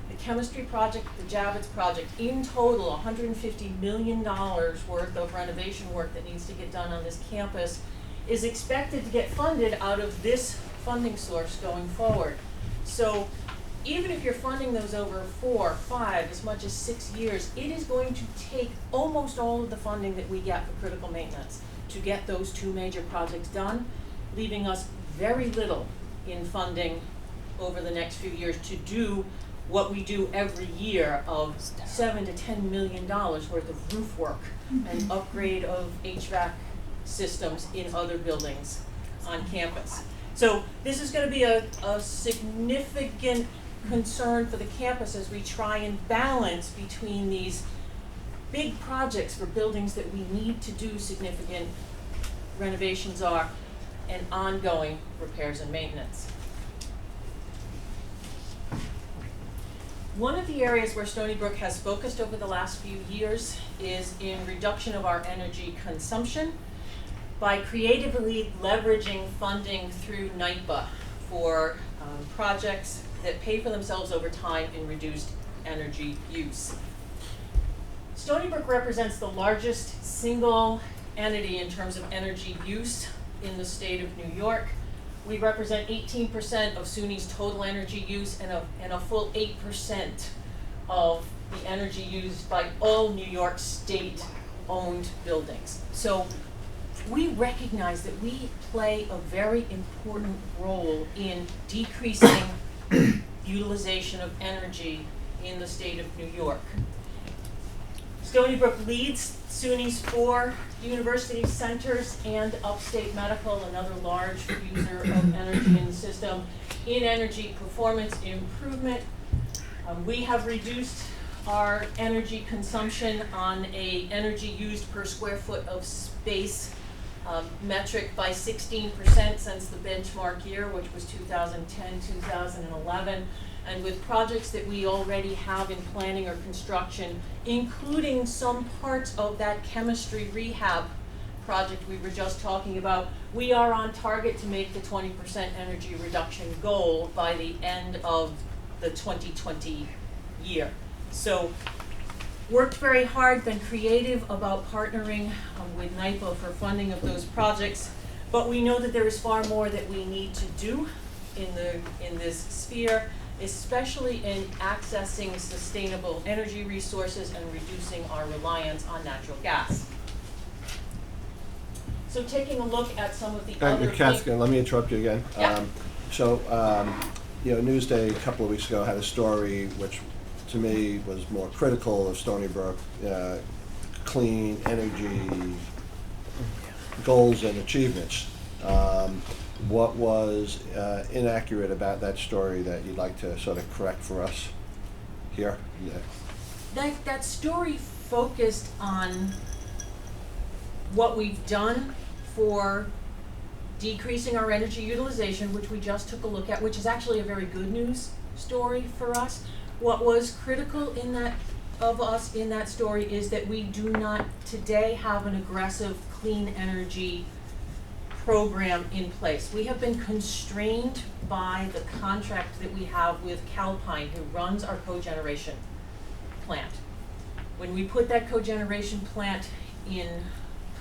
the chemistry project, the Javits project, in total $150 million worth of renovation work that needs to get done on this campus is expected to get funded out of this funding source going forward. So even if you're funding those over 4, 5, as much as 6 years, it is going to take almost all of the funding that we get for critical maintenance to get those 2 major projects done, leaving us very little in funding over the next few years to do what we do every year of $7 to $10 million worth of roof work and upgrade of HVAC systems in other buildings on campus. So this is going to be a significant concern for the campus as we try and balance between these big projects for buildings that we need to do significant renovations are and ongoing repairs and maintenance. One of the areas where Stony Brook has focused over the last few years is in reduction of our energy consumption by creatively leveraging funding through NYPA for projects that pay for themselves over time in reduced energy use. Stony Brook represents the largest single entity in terms of energy use in the state of New York. We represent 18% of SUNY's total energy use and a full 8% of the energy used by all New York state-owned buildings. So we recognize that we play a very important role in decreasing utilization of energy in the state of New York. Stony Brook leads SUNY's 4 university centers and Upstate Medical, another large user of energy in the system, in energy performance improvement. We have reduced our energy consumption on a energy used per square foot of space metric by 16% since the benchmark year, which was 2010, 2011. And with projects that we already have in planning or construction, including some parts of that chemistry rehab project we were just talking about, we are on target to make the 20% energy reduction goal by the end of the 2020 year. So worked very hard, been creative about partnering with NYPA for funding of those projects, but we know that there is far more that we need to do in this sphere, especially in accessing sustainable energy resources and reducing our reliance on natural gas. So taking a look at some of the other... Catherine, let me interrupt you again. Yeah. Newsday a couple of weeks ago had a story which to me was more critical of Stony Brook, clean energy goals and achievements. What was inaccurate about that story that you'd like to sort of correct for us here? Yeah. That story focused on what we've done for decreasing our energy utilization, which we just took a look at, which is actually a very good news story for us. What was critical in that story is that we do not today have an aggressive clean energy program in place. We have been constrained by the contract that we have with Calpine, who runs our cogeneration plant. When we put that cogeneration plant in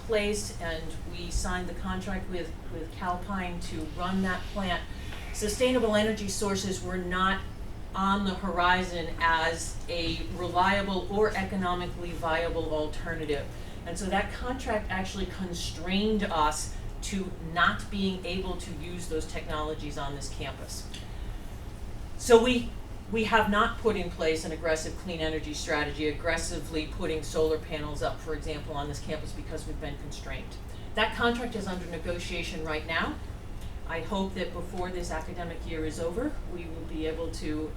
place and we signed the contract with Calpine to run that plant, sustainable energy sources were not on the horizon as a reliable or economically viable alternative. And so that contract actually constrained us to not being able to use those technologies on this campus. So we have not put in place an aggressive clean energy strategy, aggressively putting solar panels up, for example, on this campus because we've been constrained. That contract is under negotiation right now. I hope that before this academic year is over, we will be able to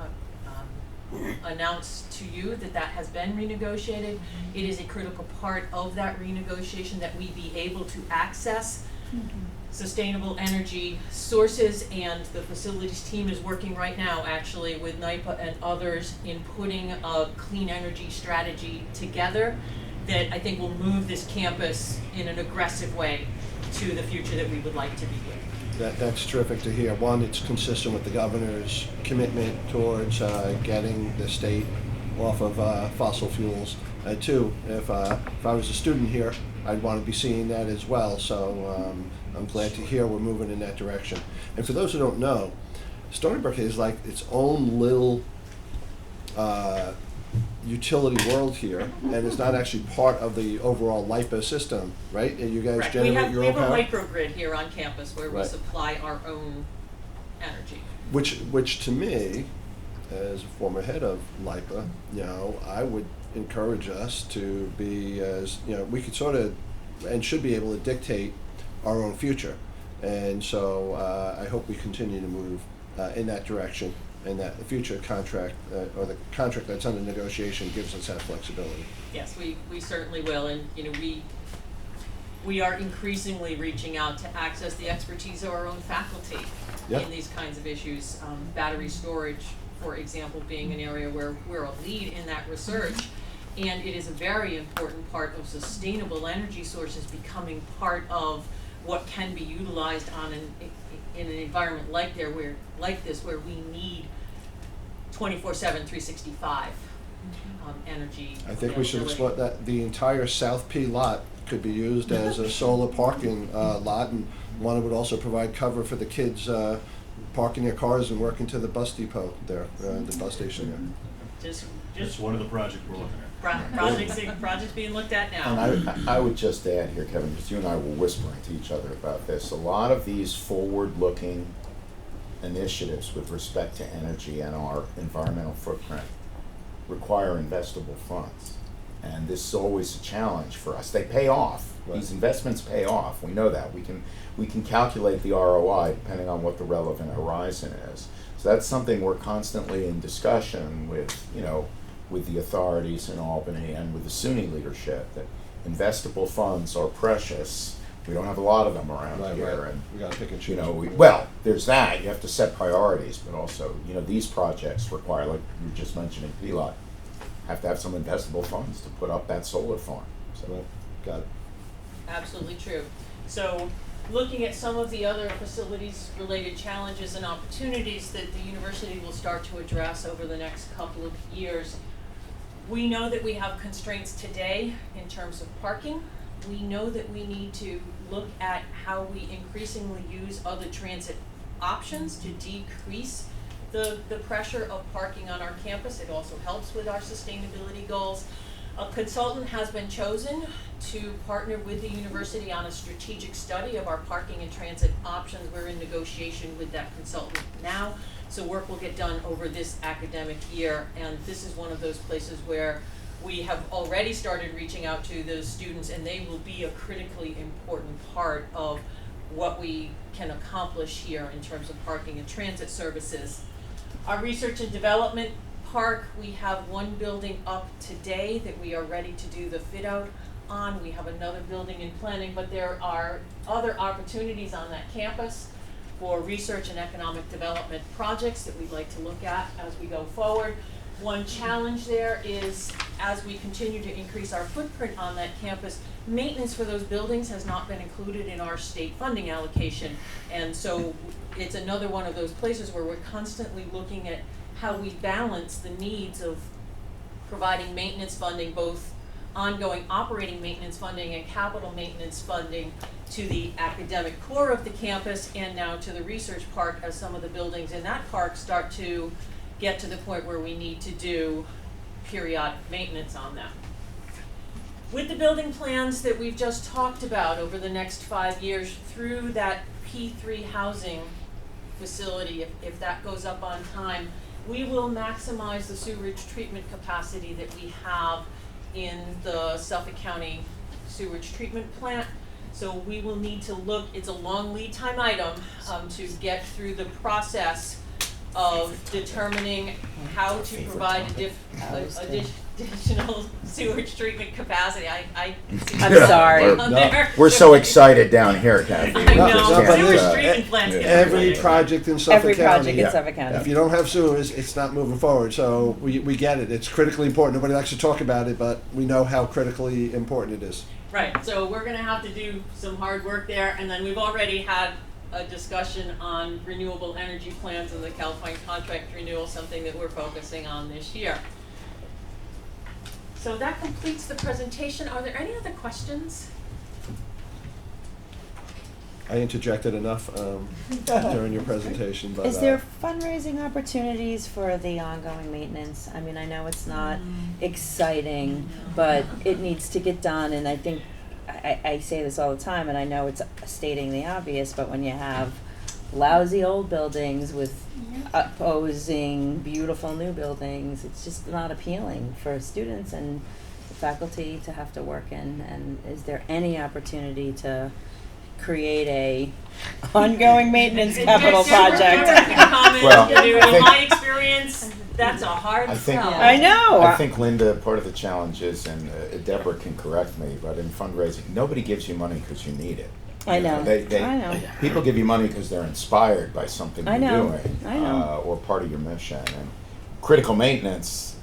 announce to you that that has been renegotiated. It is a critical part of that renegotiation that we be able to access sustainable energy sources, and the facilities team is working right now actually with NYPA and others in putting a clean energy strategy together that I think will move this campus in an aggressive way to the future that we would like to be with. That's terrific to hear. One, it's consistent with the governor's commitment towards getting the state off of fossil fuels. Two, if I was a student here, I'd want to be seeing that as well. So I'm glad to hear we're moving in that direction. And for those who don't know, Stony Brook is like its own little utility world here, and it's not actually part of the overall LIPA system, right? And you guys Right. generate your own power? We have a microgrid here on campus where we Right. supply our own energy. Which to me, as a former head of LIPA, I would encourage us to be as, we could sort of and should be able to dictate our own future. And so I hope we continue to move in that direction, and that the future contract or the contract that's under negotiation gives us that flexibility. Yes, we certainly will, and we are increasingly reaching out to access the expertise of our own faculty in these kinds of issues. Battery storage, for example, being an area where we're a lead in that research, and it is a very important part of sustainable energy sources becoming part of what can be utilized in an environment like this where we need 24/7, 365 energy. I think we should explore that. The entire South P lot could be used as a solar parking lot, and one would also provide cover for the kids parking their cars and working to the bus depot there, the bus station there. That's one of the projects we're looking at. Projects being looked at now. And I would just add here, Kevin, because you and I were whispering to each other about this, a lot of these forward-looking initiatives with respect to energy and our environmental footprint require investable funds. And this is always a challenge for us. They pay off. Right. These investments pay off. We know that. We can calculate the ROI depending on what the relevant horizon is. So that's something we're constantly in discussion with, with the authorities in Albany and with the SUNY leadership, that investable funds are precious. We don't have a lot of them around here. Right. And we got to pick and choose. There's that. You have to set priorities, but also, these projects require, like you were just mentioning, PLOT, have to have some investable funds to put up that solar farm. So, right. Got it. Absolutely true. So, looking at some of the other facilities-related challenges and opportunities that the university will start to address over the next couple of years, we know that we have constraints today in terms of parking. We know that we need to look at how we increasingly use other transit options to decrease the pressure of parking on our campus. It also helps with our sustainability goals. A consultant has been chosen to partner with the university on a strategic study of our parking and transit options. We're in negotiation with that consultant now, so work will get done over this academic year, and this is one of those places where we have already started reaching out to those students, and they will be a critically important part of what we can accomplish here in terms of parking and transit services. Our research and development park, we have one building up today that we are ready to do the fit out on. We have another building in planning, but there are other opportunities on that campus for research and economic development projects that we'd like to look at as we go forward. One challenge there is, as we continue to increase our footprint on that campus, maintenance for those buildings has not been included in our state funding allocation. And so it's another one of those places where we're constantly looking at how we balance the needs of providing maintenance funding, both ongoing operating maintenance funding and capital maintenance funding to the academic core of the campus and now to the research park, as some of the buildings in that park start to get to the point where we need to do periodic maintenance on them. With the building plans that we've just talked about over the next 5 years through that P3 housing facility, if that goes up on time, we will maximize the sewage treatment capacity that we have in the Suffolk County sewage treatment plant. So we will need to look, it's a long lead time item to get through the process of determining how to provide additional sewage treatment capacity. I'm sorry. We're so excited down here, Kathy. I know. Just Sewage can't, treatment plants get Every project in Suffolk County. Suffolk County. If you don't have sewers, it's not moving forward. So we get it. It's critically important. Nobody likes to talk about it, but we know how critically important it is. Right, so we're gonna have to do some hard work there, and then we've already had a discussion on renewable energy plans and the Calpine contract renewal, something that we're focusing on this year. So that completes the presentation. Are there any other questions? I interjected enough during your presentation, but Is there fundraising opportunities for the ongoing maintenance? I mean, I know it's not exciting, but it needs to get done, and I think, I say this all the time, and I know it's stating the obvious, but when you have lousy old buildings with opposing beautiful new buildings, it's just not appealing for students and faculty to have to work in. And is there any opportunity to create a ongoing maintenance capital project? In my experience, that's a hard sell. I know. I think, Linda, part of the challenge is, and Deborah can correct me, but in fundraising, nobody gives you money because you need it. I know. I know. People give you money because they're inspired by something I you're know. doing, I know. or part of your mission. And critical maintenance,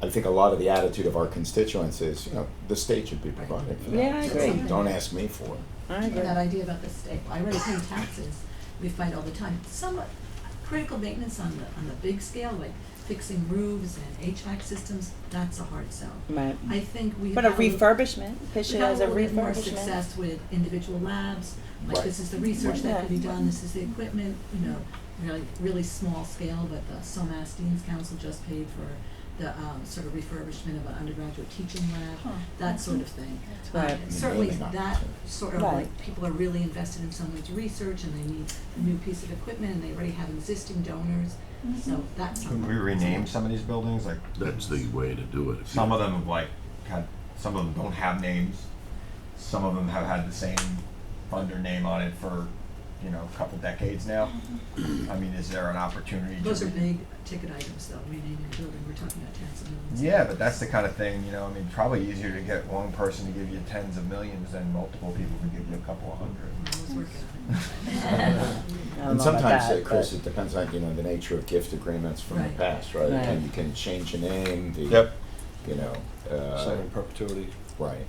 I think a lot of the attitude of our constituents is, the state should be providing for that. Yeah, I agree. Don't ask me for it. I agree. That idea about the state, I already pay taxes, we fight all the time. Some critical maintenance on the big scale, like fixing roofs and HVAC systems, that's a hard sell. Right. I think we But a refurbishment, pitch it as a a little bit more refurbishment. success with individual labs, like Right. this is the research that can be Yeah. done, this is the equipment, really small scale, but the SOMAS Dean's Council just paid for the sort of refurbishment of an undergraduate teaching lab, that sort of thing. Right. Certainly Maybe not. that sort of Right. like, people are really invested in someone's research and they need a new piece of equipment and they already have existing donors, so that's Could something. we rename some of these buildings? Like, That's the way to do it. some of them have some of them don't have names. Some of them have had the same funder name on it for, a couple decades now. I mean, is there an opportunity to? Those are big ticket items though, renaming a building, we're talking about tens of millions. Yeah, but that's the kind of thing, probably easier to get one person to give you tens of millions than multiple people to give you a couple of hundred. I was working on it. And sometimes, Chris, it depends on, the nature of gift agreements from the Right. past, right? Right. And you can change the name, Yep. Sign in perpetuity. Right.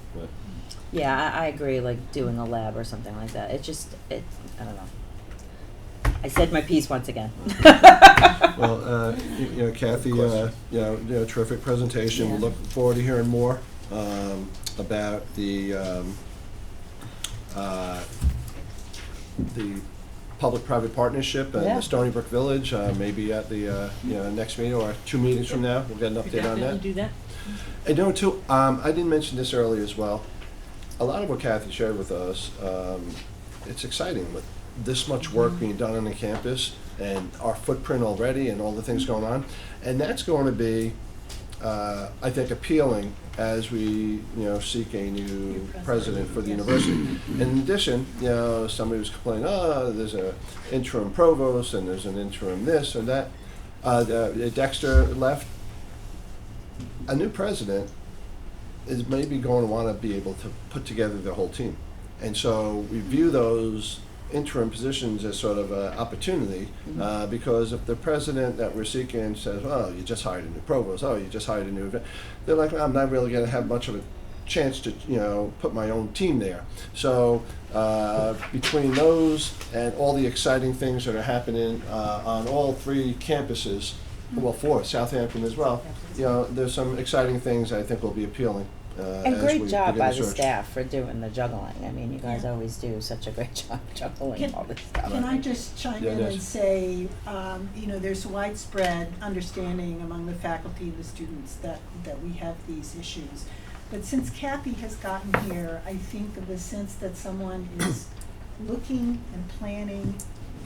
Yeah, I agree, like doing a lab or something like that. I don't know. I said my piece once again. Well, Kathy, terrific presentation. Yeah. We look forward to hearing more about the public-private partnership and Yeah. the Stony Brook Village. Maybe at the next meeting or 2 meetings from now, we'll get an update on that. Do that. And too, I didn't mention this earlier as well. A lot of what Kathy shared with us, it's exciting with this much work being done on the campus and our footprint already and all the things going on. And that's going to be I think, appealing as we, seek a new president for the university. In addition, somebody was complaining, there's an interim provost and there's an interim this or that. Dexter left. A new president is maybe going to want to be able to put together the whole team. And so we view those interim positions as sort of an opportunity, because if the president that we're seeking says, "Oh, you just hired a new provost. Oh, you just hired a new event," they're like, "I'm not really going to have much of a chance to, put my own team there." So between those and all the exciting things that are happening on all three campuses, well, 4, Southampton as well, there's some exciting things I think will be appealing. And as great we job begin by the the search. staff for doing the juggling. I mean, you guys always do such a great job juggling all this stuff. Can I just chime Yeah, in yes. and say, there's widespread understanding among the faculty and the students that we have these issues. But since Kathy has gotten here, I think of the sense that someone is looking and planning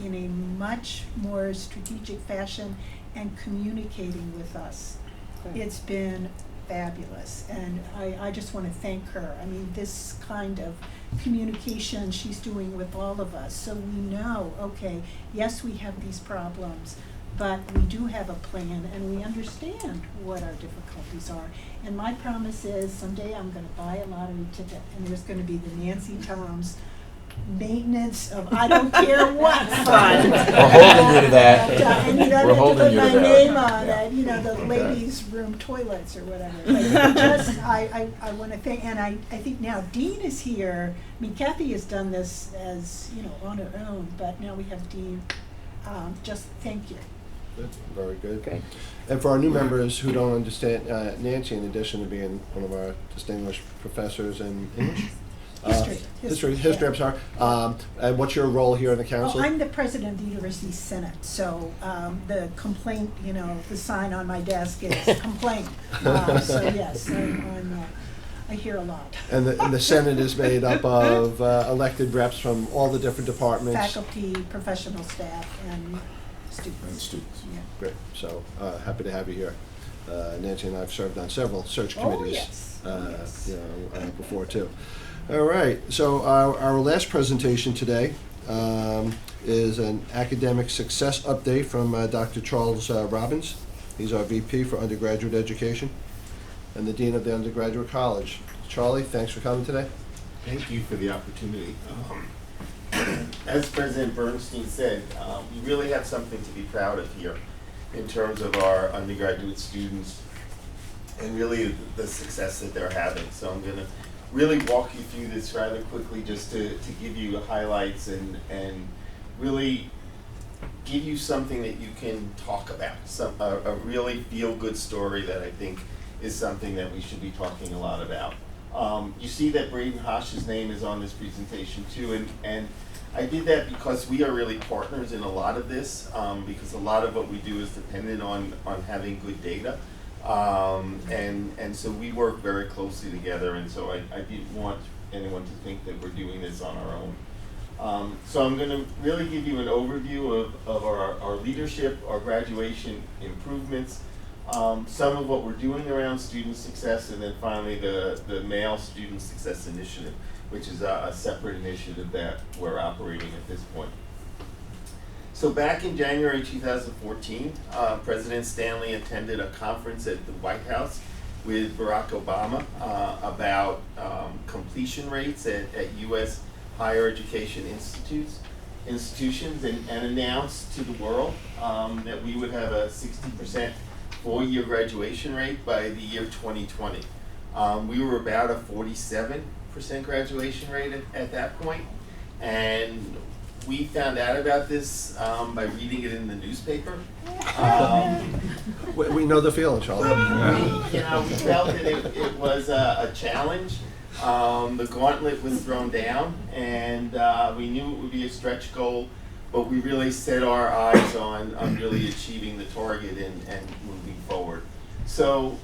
in a much more strategic fashion and communicating with us. Good. It's been fabulous, and I just want to thank her. I mean, this kind of communication she's doing with all of us, so we know, okay, yes, we have these problems, but we do have a plan, and we understand what our difficulties are. And my promise is, someday I'm going to buy a lottery ticket, and there's going to be the Nancy Toms maintenance of I don't care what fund. We're holding you to that. And you don't We're have to holding put you to my that. name on it, the ladies' room toilets or whatever. But just, I want to thank, and I think now Dean is here. I mean, Kathy has done this as, on her own, but now we have Dean. Just thank you. Good. Very good. Great. And for our new members who don't understand, Nancy, in addition to being one of our distinguished professors in English, history, I'm sorry. And what's your role here in the council? I'm the president of the University Senate, so the complaint, the sign on my desk is complaint. So yes, I hear a lot. And the Senate is made up of elected reps from all the different departments. Faculty, professional staff, and students. And students. Yeah. Great. So happy to have you here. Nancy and I have served on several search committees before too. All right. So our last presentation today is an academic success update from Dr. Charles Robbins. He's our VP for undergraduate education and the Dean of the Undergraduate College. Charlie, thanks for coming today. Thank you for the opportunity. As President Bernstein said, we really have something to be proud of here in terms of our undergraduate students and really the success that they're having. So I'm going to really walk you through this rather quickly just to give you highlights and really give you something that you can talk about, a really feel-good story that I think is something that we should be talking a lot about. You see that Braden Hosh's name is on this presentation too, and I did that because we are really partners in a lot of this, because a lot of what we do is dependent on having good data. And so we work very closely together, and so I didn't want anyone to think that we're doing this on our own. So I'm going to really give you an overview of our leadership, our graduation improvements, some of what we're doing around student success, and then finally the Male Student Success Initiative, which is a separate initiative that we're operating at this point. So back in January 2014, President Stanley attended a conference at the White House with Barack Obama about completion rates at U.S. higher education institutions and announced to the world that we would have a 60% full-year graduation rate by the year 2020. We were about a 47% graduation rate at that point, and we found out about this by reading it in the newspaper. We know the feeling, Charlie. We felt that it was a challenge. The gauntlet was thrown down, and we knew it would be a stretch goal, but we really set our eyes on really achieving the target and moving forward. So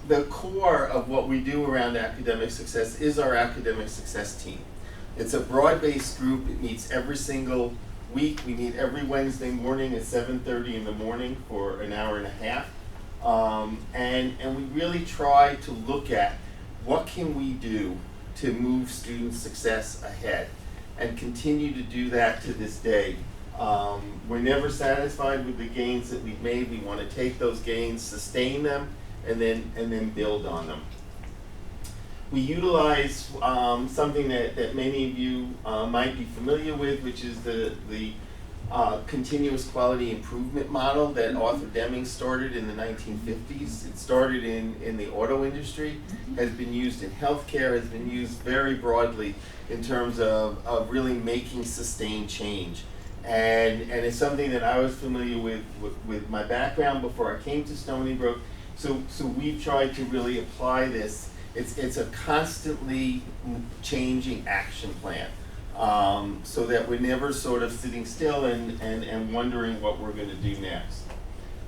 the core of what we do around academic success is our academic success team. It's a broad-based group. It meets every single week. We meet every Wednesday morning at 7:30 in the morning for an hour and a half. And we really try to look at what can we do to move student success ahead, and continue to do that to this day. We're never satisfied with the gains that we've made. We want to take those gains, sustain them, and then build on them. We utilize something that many of you might be familiar with, which is the continuous quality improvement model that Arthur Deming started in the 1950s. It started in the auto industry, has been used in healthcare, has been used very broadly in terms of really making sustained change. And it's something that I was familiar with my background before I came to Stony Brook. So we've tried to really apply this. It's a constantly changing action plan, so that we're never sort of sitting still and wondering what we're going to do next.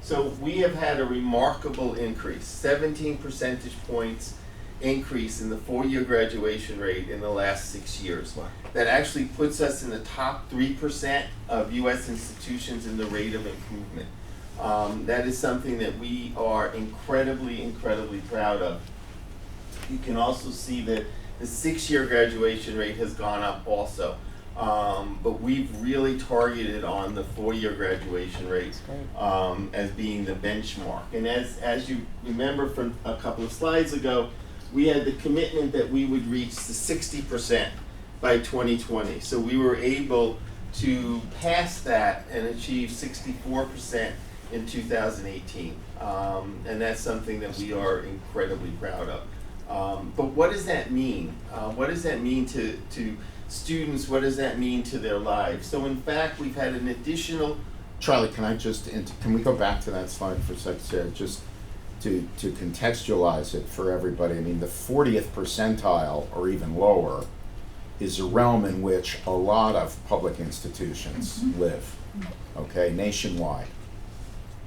So we have had a remarkable increase, 17 percentage points increase in the 4-year graduation rate in the last 6 years. Wow. That actually puts us in the top 3% of U.S. institutions in the rate of improvement. That is something that we are incredibly, incredibly proud of. You can also see that the 6-year graduation rate has gone up also. But we've really targeted on the 4-year graduation rate as being the benchmark. And as you remember from a couple of slides ago, we had the commitment that we would reach the 60% by 2020. So we were able to pass that and achieve 64% in 2018. And that's something that we are incredibly proud of. But what does that mean? What does that mean to students? What does that mean to their lives? So in fact, we've had an additional... Charlie, can we go back to that slide for a second, Sarah? Just to contextualize it for everybody. I mean, the 40th percentile or even lower is a realm in which a lot of public institutions live, okay, nationwide.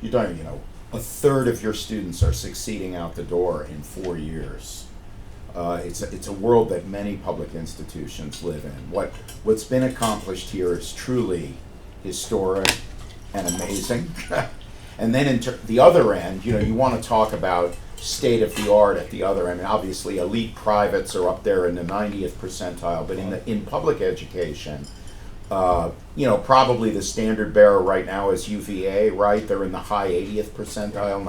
You're talking, a third of your students are succeeding out the door in 4 years. It's a world that many public institutions live in. What's been accomplished here is truly historic and amazing. And then the other end, you want to talk about state of the art at the other end. And obviously, elite privates are up there in the 90th percentile, but in public education, probably the standard bearer right now is UVA, right? They're in the high 80th percentile,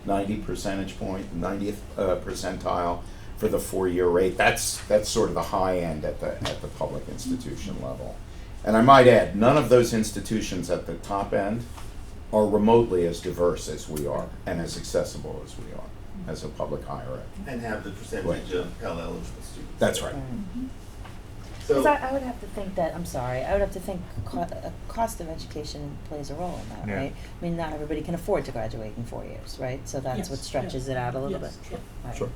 90 percentage point, 90th percentile for the 4-year rate. That's sort of the high end at the public institution level. And I might add, none of those institutions at the top end are remotely as diverse as we are and as accessible as we are as a public higher ed. And have the percentage of Pell eligible students. That's right. Because I would have to think that, I would have to think cost of education plays a role in that, Yeah. right? I mean, not everybody can afford to graduate in 4 years, right? So that's what stretches it out a little bit. Sure. Right. Sure.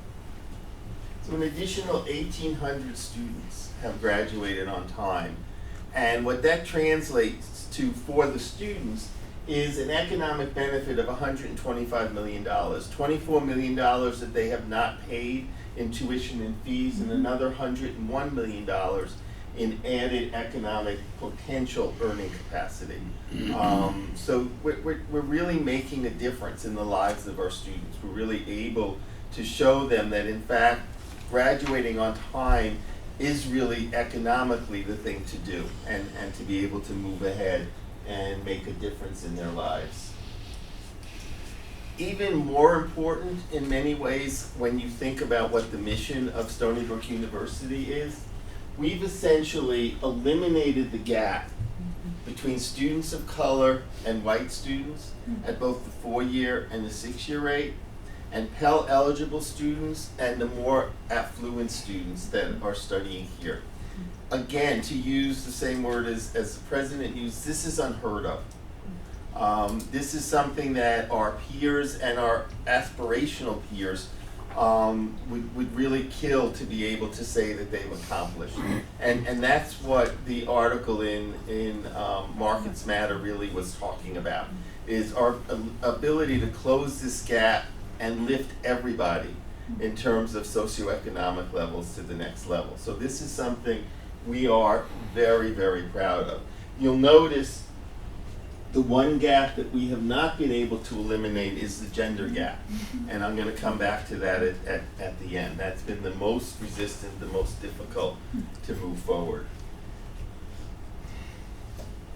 So an additional 1,800 students have graduated on time. And what that translates to for the students is an economic benefit of $125 million. $24 million that they have not paid in tuition and fees, and another $101 million in added economic potential earning capacity. So we're really making a difference in the lives of our students. We're really able to show them that in fact graduating on time is really economically the thing to do, and to be able to move ahead and make a difference in their lives. Even more important in many ways when you think about what the mission of Stony Brook University is, we've essentially eliminated the gap between students of color and white students at both the 4-year and the 6-year rate, and Pell eligible students and the more affluent students that are studying here. Again, to use the same word as the president used, this is unheard of. This is something that our peers and our aspirational peers would really kill to be able to say that they've accomplished. And that's what the article in Markets Matter really was talking about, is our ability to close this gap and lift everybody in terms of socioeconomic levels to the next level. So this is something we are very, very proud of. You'll notice The one gap that we have not been able to eliminate is the gender gap. And I'm going to come back to that at the end. That's been the most resistant, the most difficult to move forward.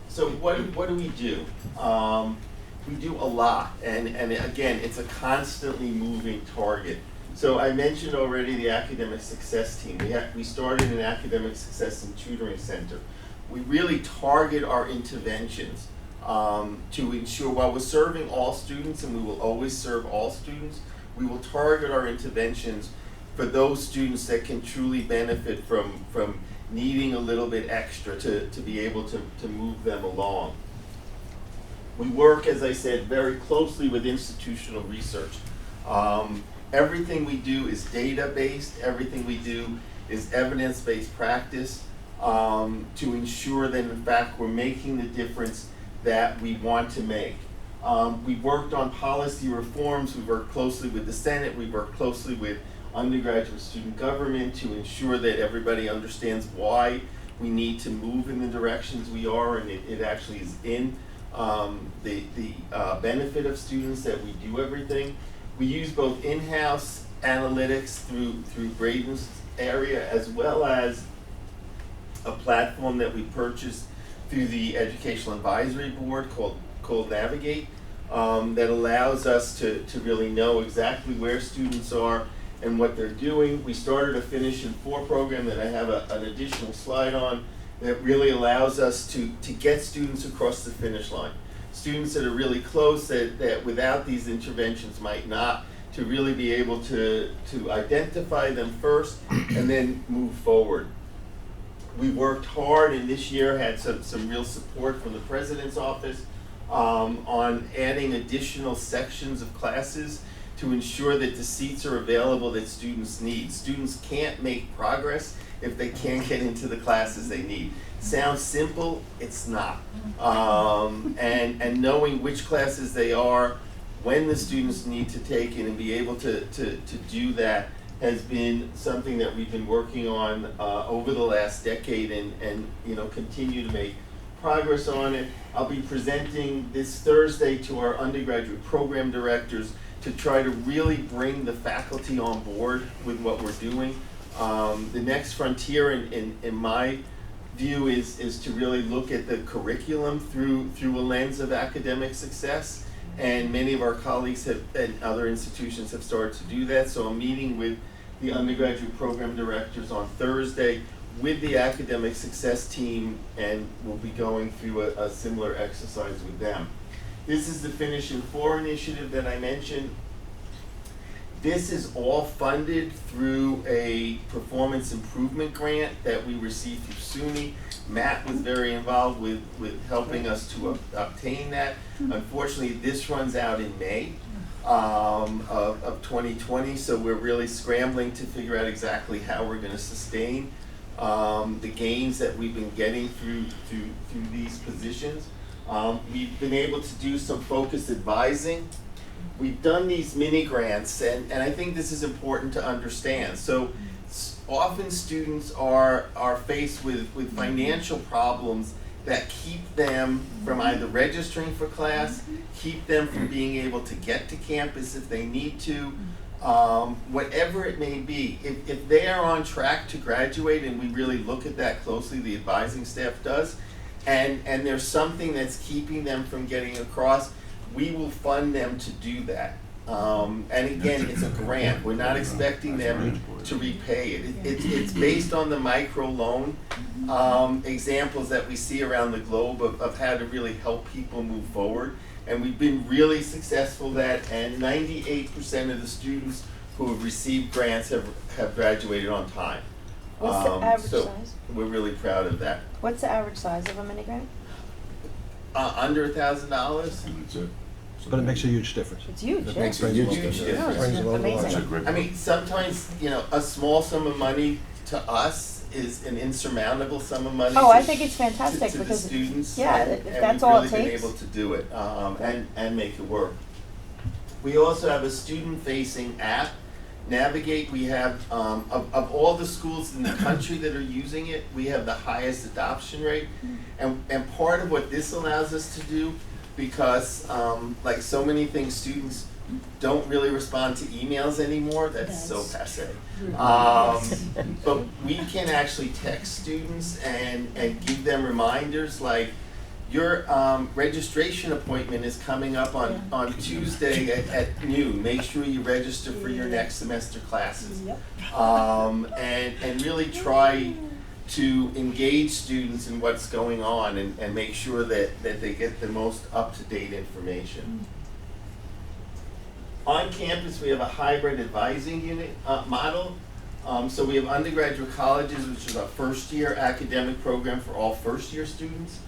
So what do we do? We do a lot, and again, it's a constantly moving target. So I mentioned already the academic success team. We started an academic success and tutoring center. We really target our interventions to ensure, while we're serving all students, and we will always serve all students, we will target our interventions for those students that can truly benefit from needing a little bit extra to be able to move them along. We work, as I said, very closely with institutional research. Everything we do is data-based, everything we do is evidence-based practice to ensure that in fact we're making the difference that we want to make. We've worked on policy reforms, we've worked closely with the Senate, we've worked closely with undergraduate student government to ensure that everybody understands why we need to move in the directions we are, and it actually is in the benefit of students that we do everything. We use both in-house analytics through Braden's area, as well as a platform that we purchased through the Educational Advisory Board called Navigate, that allows us to really know exactly where students are and what they're doing. We started a Finish in 4 program that I have an additional slide on that really allows us to get students across the finish line. Students that are really close that without these interventions might not, to really be able to identify them first and then move forward. We worked hard, and this year had some real support from the President's office on adding additional sections of classes to ensure that the seats are available that students need. Students can't make progress if they can't get into the classes they need. Sounds simple, it's not. And knowing which classes they are, when the students need to take it, and be able to do that has been something that we've been working on over the last decade, and continue to make progress on it. I'll be presenting this Thursday to our undergraduate program directors to try to really bring the faculty on board with what we're doing. The next frontier in my view is to really look at the curriculum through a lens of academic success, and many of our colleagues and other institutions have started to do that. So I'm meeting with the undergraduate program directors on Thursday with the academic success team, and we'll be going through a similar exercise with them. This is the Finish in 4 initiative that I mentioned. This is all funded through a performance improvement grant that we received through SUNY. Matt was very involved with helping us to obtain that. Unfortunately, this runs out in May of 2020, so we're really scrambling to figure out exactly how we're going to sustain the gains that we've been getting through these positions. We've been able to do some focused advising. We've done these mini grants, and I think this is important to understand. So often students are faced with financial problems that keep them from either registering for class, keep them from being able to get to campus if they need to, whatever it may be. If they are on track to graduate, and we really look at that closely, the advising staff does, and there's something that's keeping them from getting across, we will fund them to do that. And again, it's a grant. We're not expecting them to repay it. It's based on the micro loan examples that we see around the globe of how to really help people move forward. And we've been really successful at that, and 98% of the students who have received grants have graduated on time. What's the average so size? We're really proud of that. What's the average size of a mini grant? Under $1,000. That's it. But it makes a huge difference. It's huge, It yeah. makes a huge Huge difference. difference. Brings a lot of Amazing. lives. I mean, sometimes, a small sum of money to us is an insurmountable sum of money. Oh, I to- think it's fantastic to because the students. yeah, and, if and that's we've all really it been takes. able to do it and make it work. We also have a student-facing app, Navigate. We have of all the schools in the country that are using it, we have the highest adoption rate, and part of what this allows us to do because like so many things, students don't really respond to emails anymore. That's so passe. But we can actually text students and give them reminders like, your registration appointment is coming up on Tuesday at noon. Make sure you register for your next semester classes. And really try to engage students in what's going on and make sure that they get the most up-to-date information. On campus, we have a hybrid advising unit model. So we have undergraduate colleges, which is our first-year academic program for all first-year students.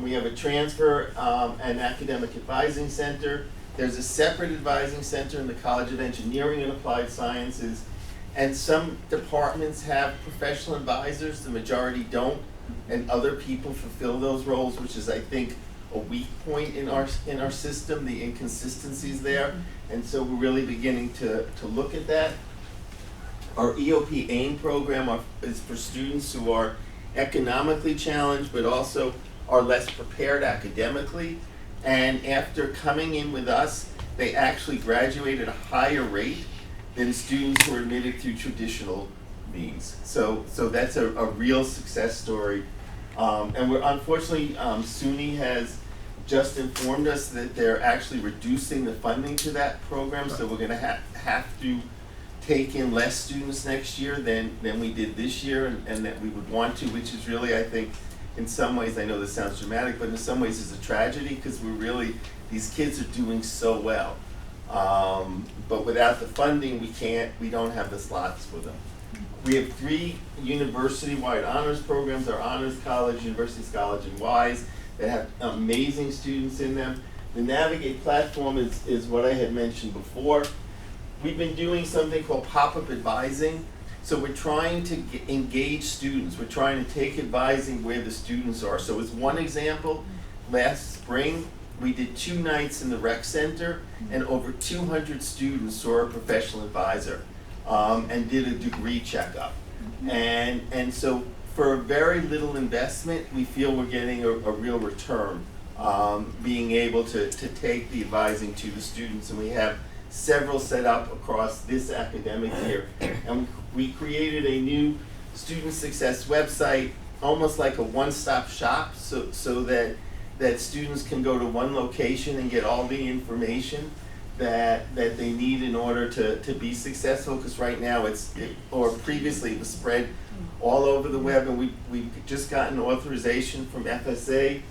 We have a transfer and academic advising center. There's a separate advising center in the College of Engineering and Applied Sciences. And some departments have professional advisors, the majority don't, and other people fulfill those roles, which is, I think, a weak point in our system, the inconsistencies there. And so we're really beginning to look at that. Our EOP AIM program is for students who are economically challenged, but also are less prepared academically. And after coming in with us, they actually graduate at a higher rate than students who are admitted through traditional means. So that's a real success story. And we're unfortunately, SUNY has just informed us that they're actually reducing the funding to that program, so we're gonna have to take in less students next year than we did this year, and that we would want to, which is really, I think, in some ways, I know this sounds dramatic, but in some ways it's a tragedy, because these kids are doing so well. But without the funding, we don't have the slots for them. We have 3 university-wide honors programs, our Honors College, University College, and WISE, that have amazing students in them. The Navigate platform is what I had mentioned before. We've been doing something called pop-up advising. So we're trying to engage students. We're trying to take advising where the students are. So as one example, last spring, we did 2 nights in the rec center, and over 200 students saw a professional advisor and did a degree checkup. And so for very little investment, we feel we're getting a real return, being able to take the advising to the students. And we have several set up across this academic year. And we created a new student success website, almost like a one-stop shop, so that students can go to one location and get all the information that they need in order to be successful. Because right now or previously it was spread all over the web, and we've just gotten authorization from FSA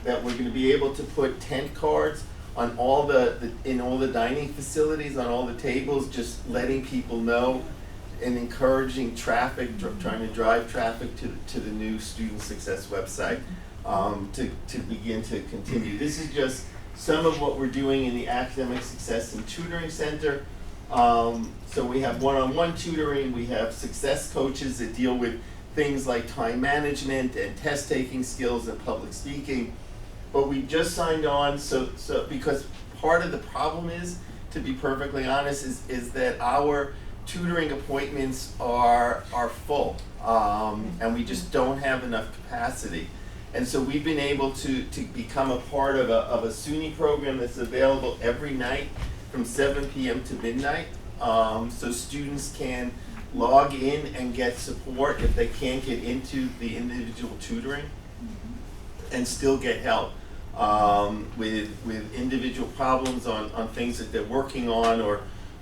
that we're going to be able to put tent cards on in all the dining facilities, on all the tables, just letting people know and encouraging traffic, trying to drive traffic to the new student success website to begin to continue. This is just some of what we're doing in the Academic Success and Tutoring Center. So we have one-on-one tutoring, we have success coaches that deal with things like time management and test-taking skills and public speaking. But we just signed on, so because part of the problem is, to be perfectly honest, is that our tutoring appointments are full, and we just don't have enough capacity. And so we've been able to become a part of a SUNY program that's available every night from 7 p.m. to midnight. So students can log in and get support if they can't get into the individual tutoring, and still get help with individual problems on things that they're working on,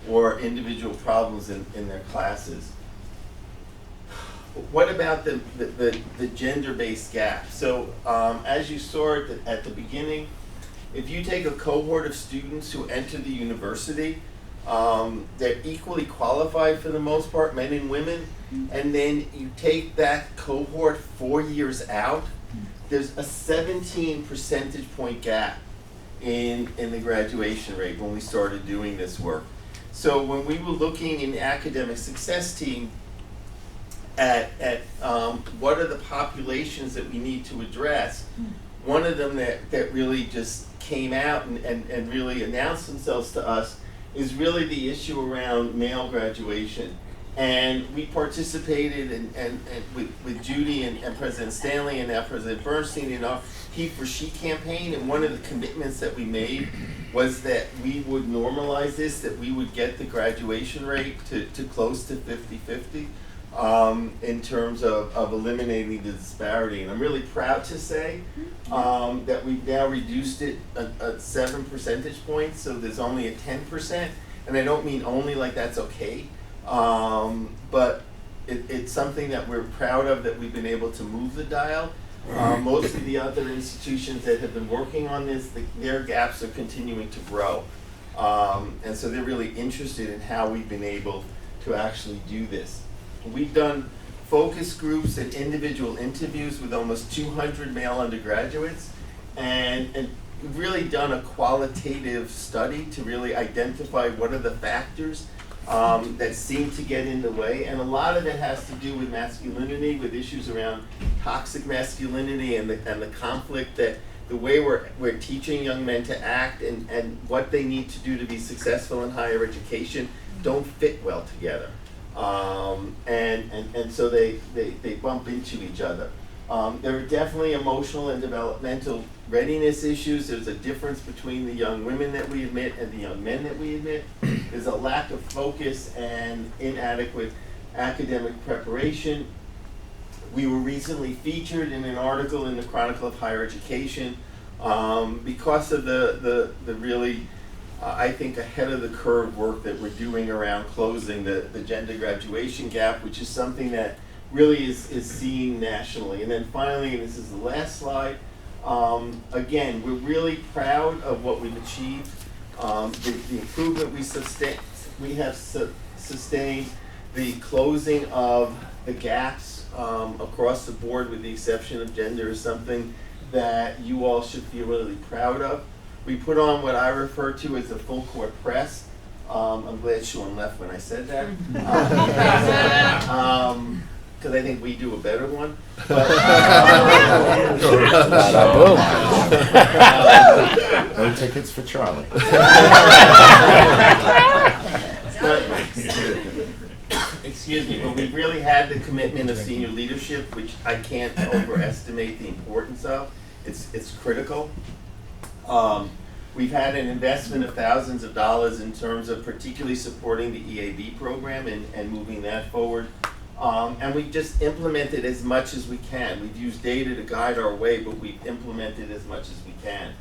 or individual problems in their classes. What about the gender-based gap? So as you saw at the beginning, if you take a cohort of students who enter the university, they're equally qualified for the most part, men and women, and then you take that cohort 4 years out, there's a 17 percentage point gap in the graduation rate when we started doing this work. So when we were looking in the academic success team at what are the populations that we need to address, one of them that really just came out and really announced themselves to us is really the issue around male graduation. And we participated and with Judy and President Stanley and now President Bernstein in our He for She campaign. And one of the commitments that we made was that we would normalize this, that we would get the graduation rate to close to 50-50 in terms of eliminating the disparity. And I'm really proud to say that we've now reduced it at 7 percentage points, so there's only a 10%. And I don't mean only like that's okay. But it's something that we're proud of, that we've been able to move the dial. Most of the other institutions that have been working on this, their gaps are continuing to grow. And so they're really interested in how we've been able to actually do this. We've done focus groups and individual interviews with almost 200 male undergraduates, and really done a qualitative study to really identify what are the factors that seem to get in the way. And a lot of it has to do with masculinity, with issues around toxic masculinity and the conflict that the way we're teaching young men to act and what they need to do to be successful in higher education don't fit well together. And so they bump into each other. There are definitely emotional and developmental readiness issues. There's a difference between the young women that we admit and the young men that we admit. There's a lack of focus and inadequate academic preparation. We were recently featured in an article in the Chronicle of Higher Education because of the really, I think, ahead of the curve work that we're doing around closing the gender graduation gap, which is something that really is seen nationally. And then finally, and this is the last slide, again, we're really proud of what we've achieved, the improvement we have sustained, the closing of the gaps across the board with the exception of gender is something that you all should feel really proud of. We put on what I refer to as a full court press. I'm glad Sean left when I said that. Because I think we do a better one. But, no tickets for Charlie. Excuse me, but we've really had the commitment of senior leadership, which I can't overestimate the importance of. It's critical. We've had an investment of thousands of dollars in terms of particularly supporting the EAB program and moving that forward. And we've just implemented as much as we can. We've used data to guide our way, but we've implemented as much as we can.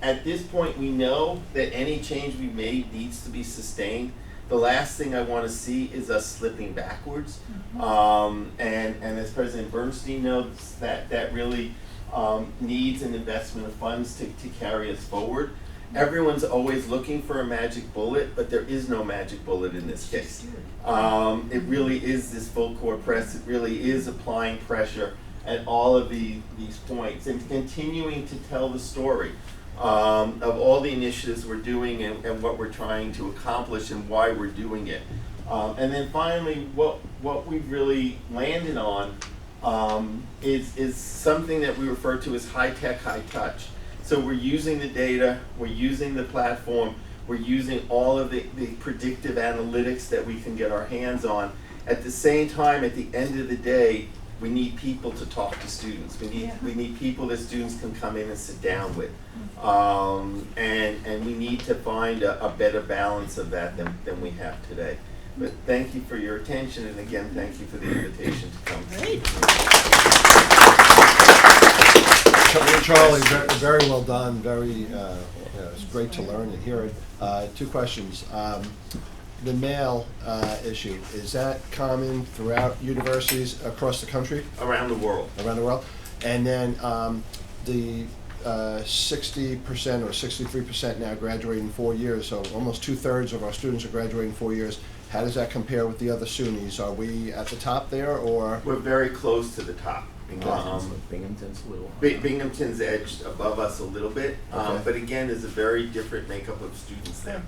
At this point, we know that any change we made needs to be sustained. The last thing I want to see is us slipping backwards. And as President Bernstein knows, that really needs an investment of funds to carry us forward. Everyone's always looking for a magic bullet, but there is no magic bullet in this case. It really is this full court press. It really is applying pressure at all of these points and continuing to tell the story of all the initiatives we're doing and what we're trying to accomplish and why we're doing it. And then finally, what we've really landed on is something that we refer to as high-tech, high-touch. So we're using the data, we're using the platform, we're using all of the predictive analytics that we can get our hands on. At the same time, at the end of the day, we need people to talk to students. We need people that students can come in and sit down with. And we need to find a better balance of that than we have today. But thank you for your attention, and again, thank you for the invitation to come. Great. Charlie, very well done. Very, it's great to learn and hear it. Two questions. The male issue, is that common throughout universities across the country? Around the world. Around the world. And then the 60% or 63% now graduate in 4 years, so almost 2/3 of our students are graduating in 4 years. How does that compare with the other SUNYs? Are we at the top there, or? We're very close to the top. Binghamton's a little. Binghamton's edged above us a little bit, Okay. but again, there's a very different makeup of students there.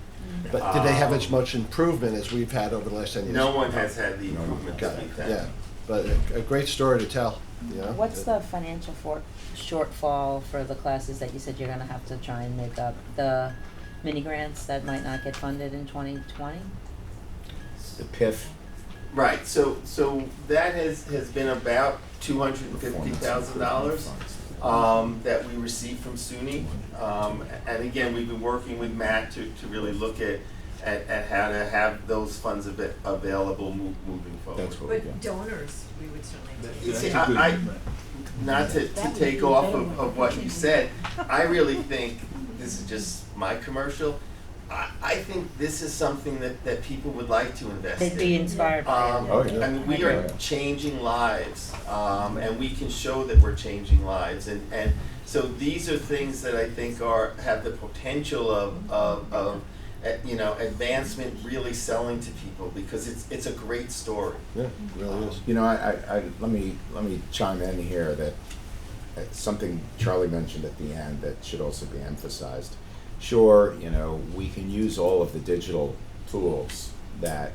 But did they have as much improvement as we've had over the last 10 years? No one has had the improvement that we've had. Yeah, but a great story to tell. You know? What's the financial shortfall for the classes that you said you're gonna have to try and make up? The mini grants that might not get funded in 2020? the PIF. Right, so that has been about $250,000 that we received from SUNY. And again, we've been working with Matt to really look at how to have those funds available moving forward. That's what we But donors, we would certainly You see, I not to take off of what you said, I really think, this is just my commercial, I think this is something that people would like to invest in. They'd be inspired by it. Oh, yeah. I mean, we are changing lives, and we can show that we're changing lives, and so these are things that I think have the potential of advancement, really selling to people, because it's a great story. Yeah, it really is. You know, let me chime in here that something Charlie mentioned at the end that should also be emphasized. Sure, we can use all of the digital tools that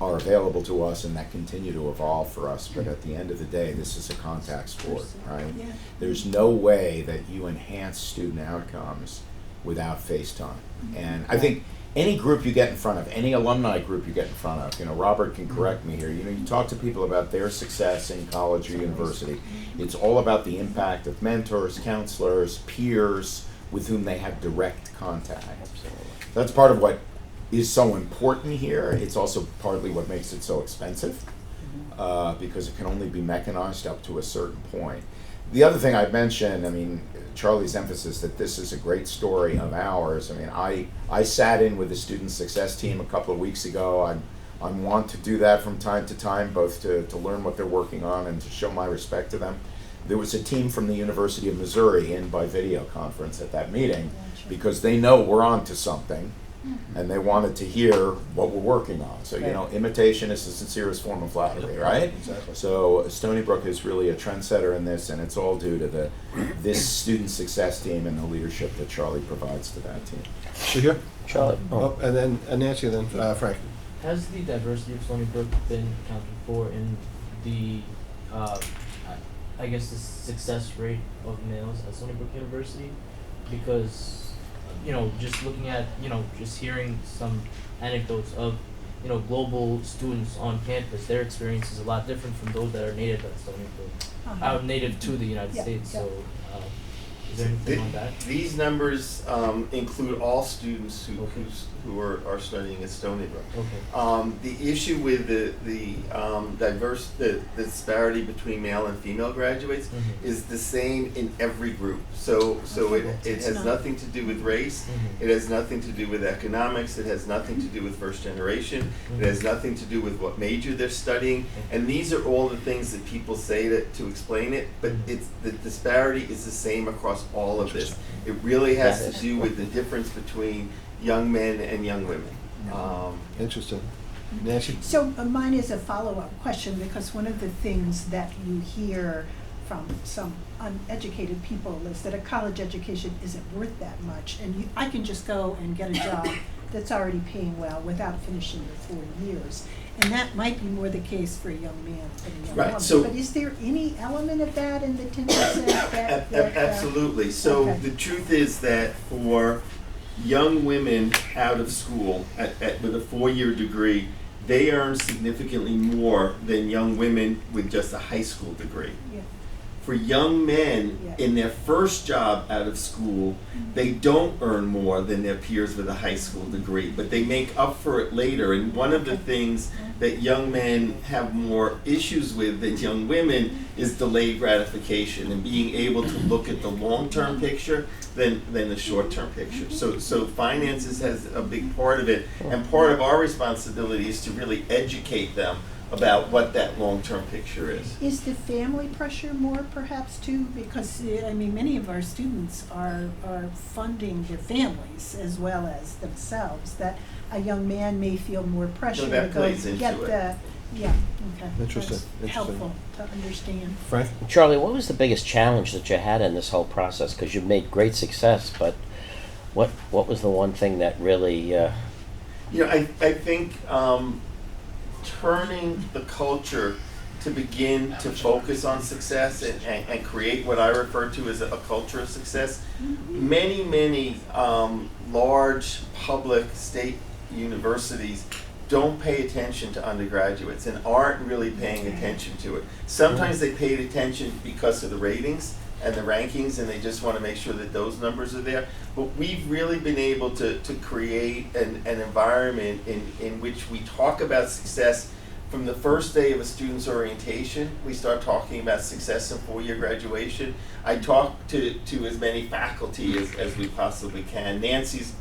are available to us and that continue to evolve for us, but at the end of the day, this is a contact sport, right? Yeah. There's no way that you enhance student outcomes without FaceTime. And I think any group you get in front of, any alumni group you get in front of, Robert can correct me here, you talk to people about their success in college or university. It's all about the impact of mentors, counselors, peers with whom they have direct contact. That's part of what is so important here. It's also partly what makes it so expensive, because it can only be mechanized up to a certain point. The other thing I'd mention, Charlie's emphasis that this is a great story of ours. I sat in with the student success team a couple of weeks ago. I want to do that from time to time, both to learn what they're working on and to show my respect to them. There was a team from the University of Missouri in by video conference at that meeting, because they know we're on to something, and they wanted to hear what we're working on. So, imitation is the sincerest form of flattery, right? Exactly. So Stony Brook is really a trendsetter in this, and it's all due to this student success team and the leadership that Charlie provides to that team. So here, Charlie. and then Nancy, then Frank. Has the diversity of Stony Brook been accounted for in the, I guess, the success rate of males at Stony Brook University? Because, just looking at, just hearing some anecdotes of, global students on campus, their experience is a lot different from those that are native at Stony Brook, native to the United States. So, is there anything on that? These numbers include all students who are studying at Stony Brook. Okay. The issue with the disparity between male and female graduates is the same in every group. So it has nothing to do with race. It has nothing to do with economics. It has nothing to do with first generation. It has nothing to do with what major they're studying. And these are all the things that people say to explain it. But the disparity is the same across all of this. It really has to do with the difference between young men and young women. Interesting. Nancy? So mine is a follow-up question, because one of the things that you hear from some uneducated people is that a college education isn't worth that much, and I can just go and get a job that's already paying well without finishing the 4 years. And that might be more the case for a young man than a young woman. So, but is there any element of that in the 10% that absolutely. So okay. the truth is that for young women out of school with a 4-year degree, they earn significantly more than young women with just a high school degree. Yeah. For young men in their first job out of school, they don't earn more than their peers with a high school degree, but they make up for it later. And one of the things that young men have more issues with than young women is delayed gratification and being able to look at the long-term picture than the short-term picture. So finances has a big part of it, and part of our responsibility is to really educate them about what that long-term picture is. Is the family pressure more perhaps too? Because many of our students are funding their families as well as themselves, that a young man may feel more pressure that to go plays into get it. okay. Interesting. That's helpful to understand. Frank? Charlie, what was the biggest challenge that you had in this whole process? Because you've made great success, but what was the one thing that really I think turning the culture to begin to focus on success and create what I refer to as a culture of success. Many large public state universities don't pay attention to undergraduates and aren't really paying attention to it. Sometimes they paid attention because of the ratings and the rankings, and they just want to make sure that those numbers are there. But we've really been able to create an environment in which we talk about success from the first day of a student's orientation. We start talking about success in four-year graduation. I talk to as many faculty as we possibly can. Nancy's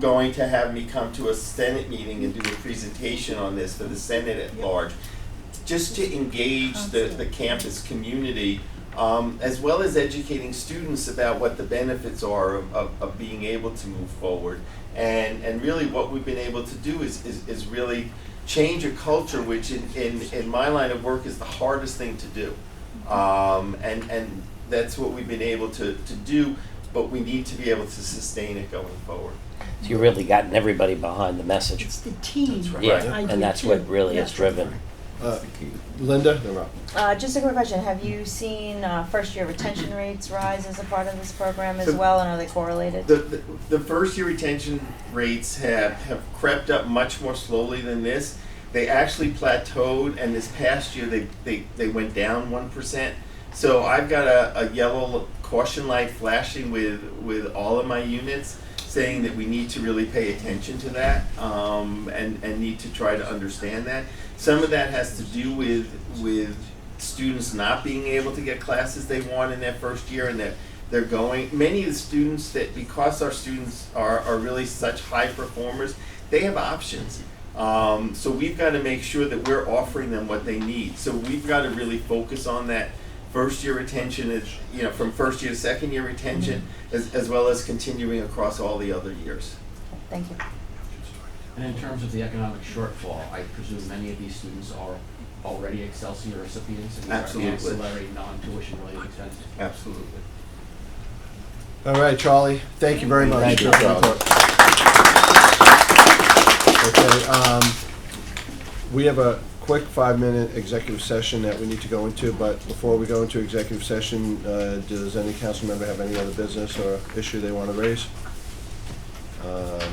going to have me come to a Senate meeting and do a presentation on this for the Senate at large, just to engage the campus community, as well as educating students about what the benefits are of being able to move forward. And really what we've been able to do is really change a culture, which in my line of work is the hardest thing to do. And that's what we've been able to do, but we need to be able to sustain it going forward. So you really gotten everybody behind the message. It's the team. That's right. Yeah, idea and that's too. what really Yeah. is driven. Linda, then Rob. Just a quick question, have you seen first year retention rates rise as a part of this program as So- well, and are they correlated? The first year retention rates have crept up much more slowly than this. They actually plateaued, and this past year they went down 1%. So I've got a yellow caution light flashing with all of my units, saying that we need to really pay attention to that, and need to try to understand that. Some of that has to do with students not being able to get classes they want in their first year, and that they're going. Many of the students, that because our students are really such high performers, they have options. So we've got to make sure that we're offering them what they need. So we've got to really focus on that first year retention, is from first year to second year retention, as well as continuing across all the other years. Thank you. And in terms of the economic shortfall, I presume many of these students are already Excelsior recipients, and these are Absolutely. ancillary, non-tuition related expenses. Absolutely. All right, Charlie, thank you very much. Thank you, Charlie. Okay, we have a quick 5-minute executive session that we need to go into, but before we go into executive session, does any council member have any other business or issue they want to raise?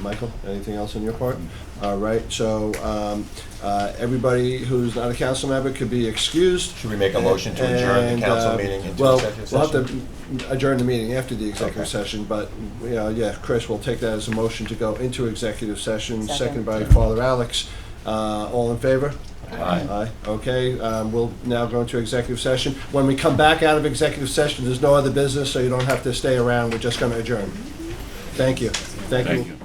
Michael, anything else on your part? All right, so everybody who's not a council member could be excused. Should we make a motion to adjourn the council meeting into executive session? We'll have to adjourn the meeting after the executive session, but, Chris, we'll take that as a motion to go into executive session, second by Father Alex. All in favor? Aye. Aye, okay, we'll now go into executive session. When we come back out of executive session, there's no other business, so you don't have to stay around, we're just gonna adjourn. Thank you. Thank you.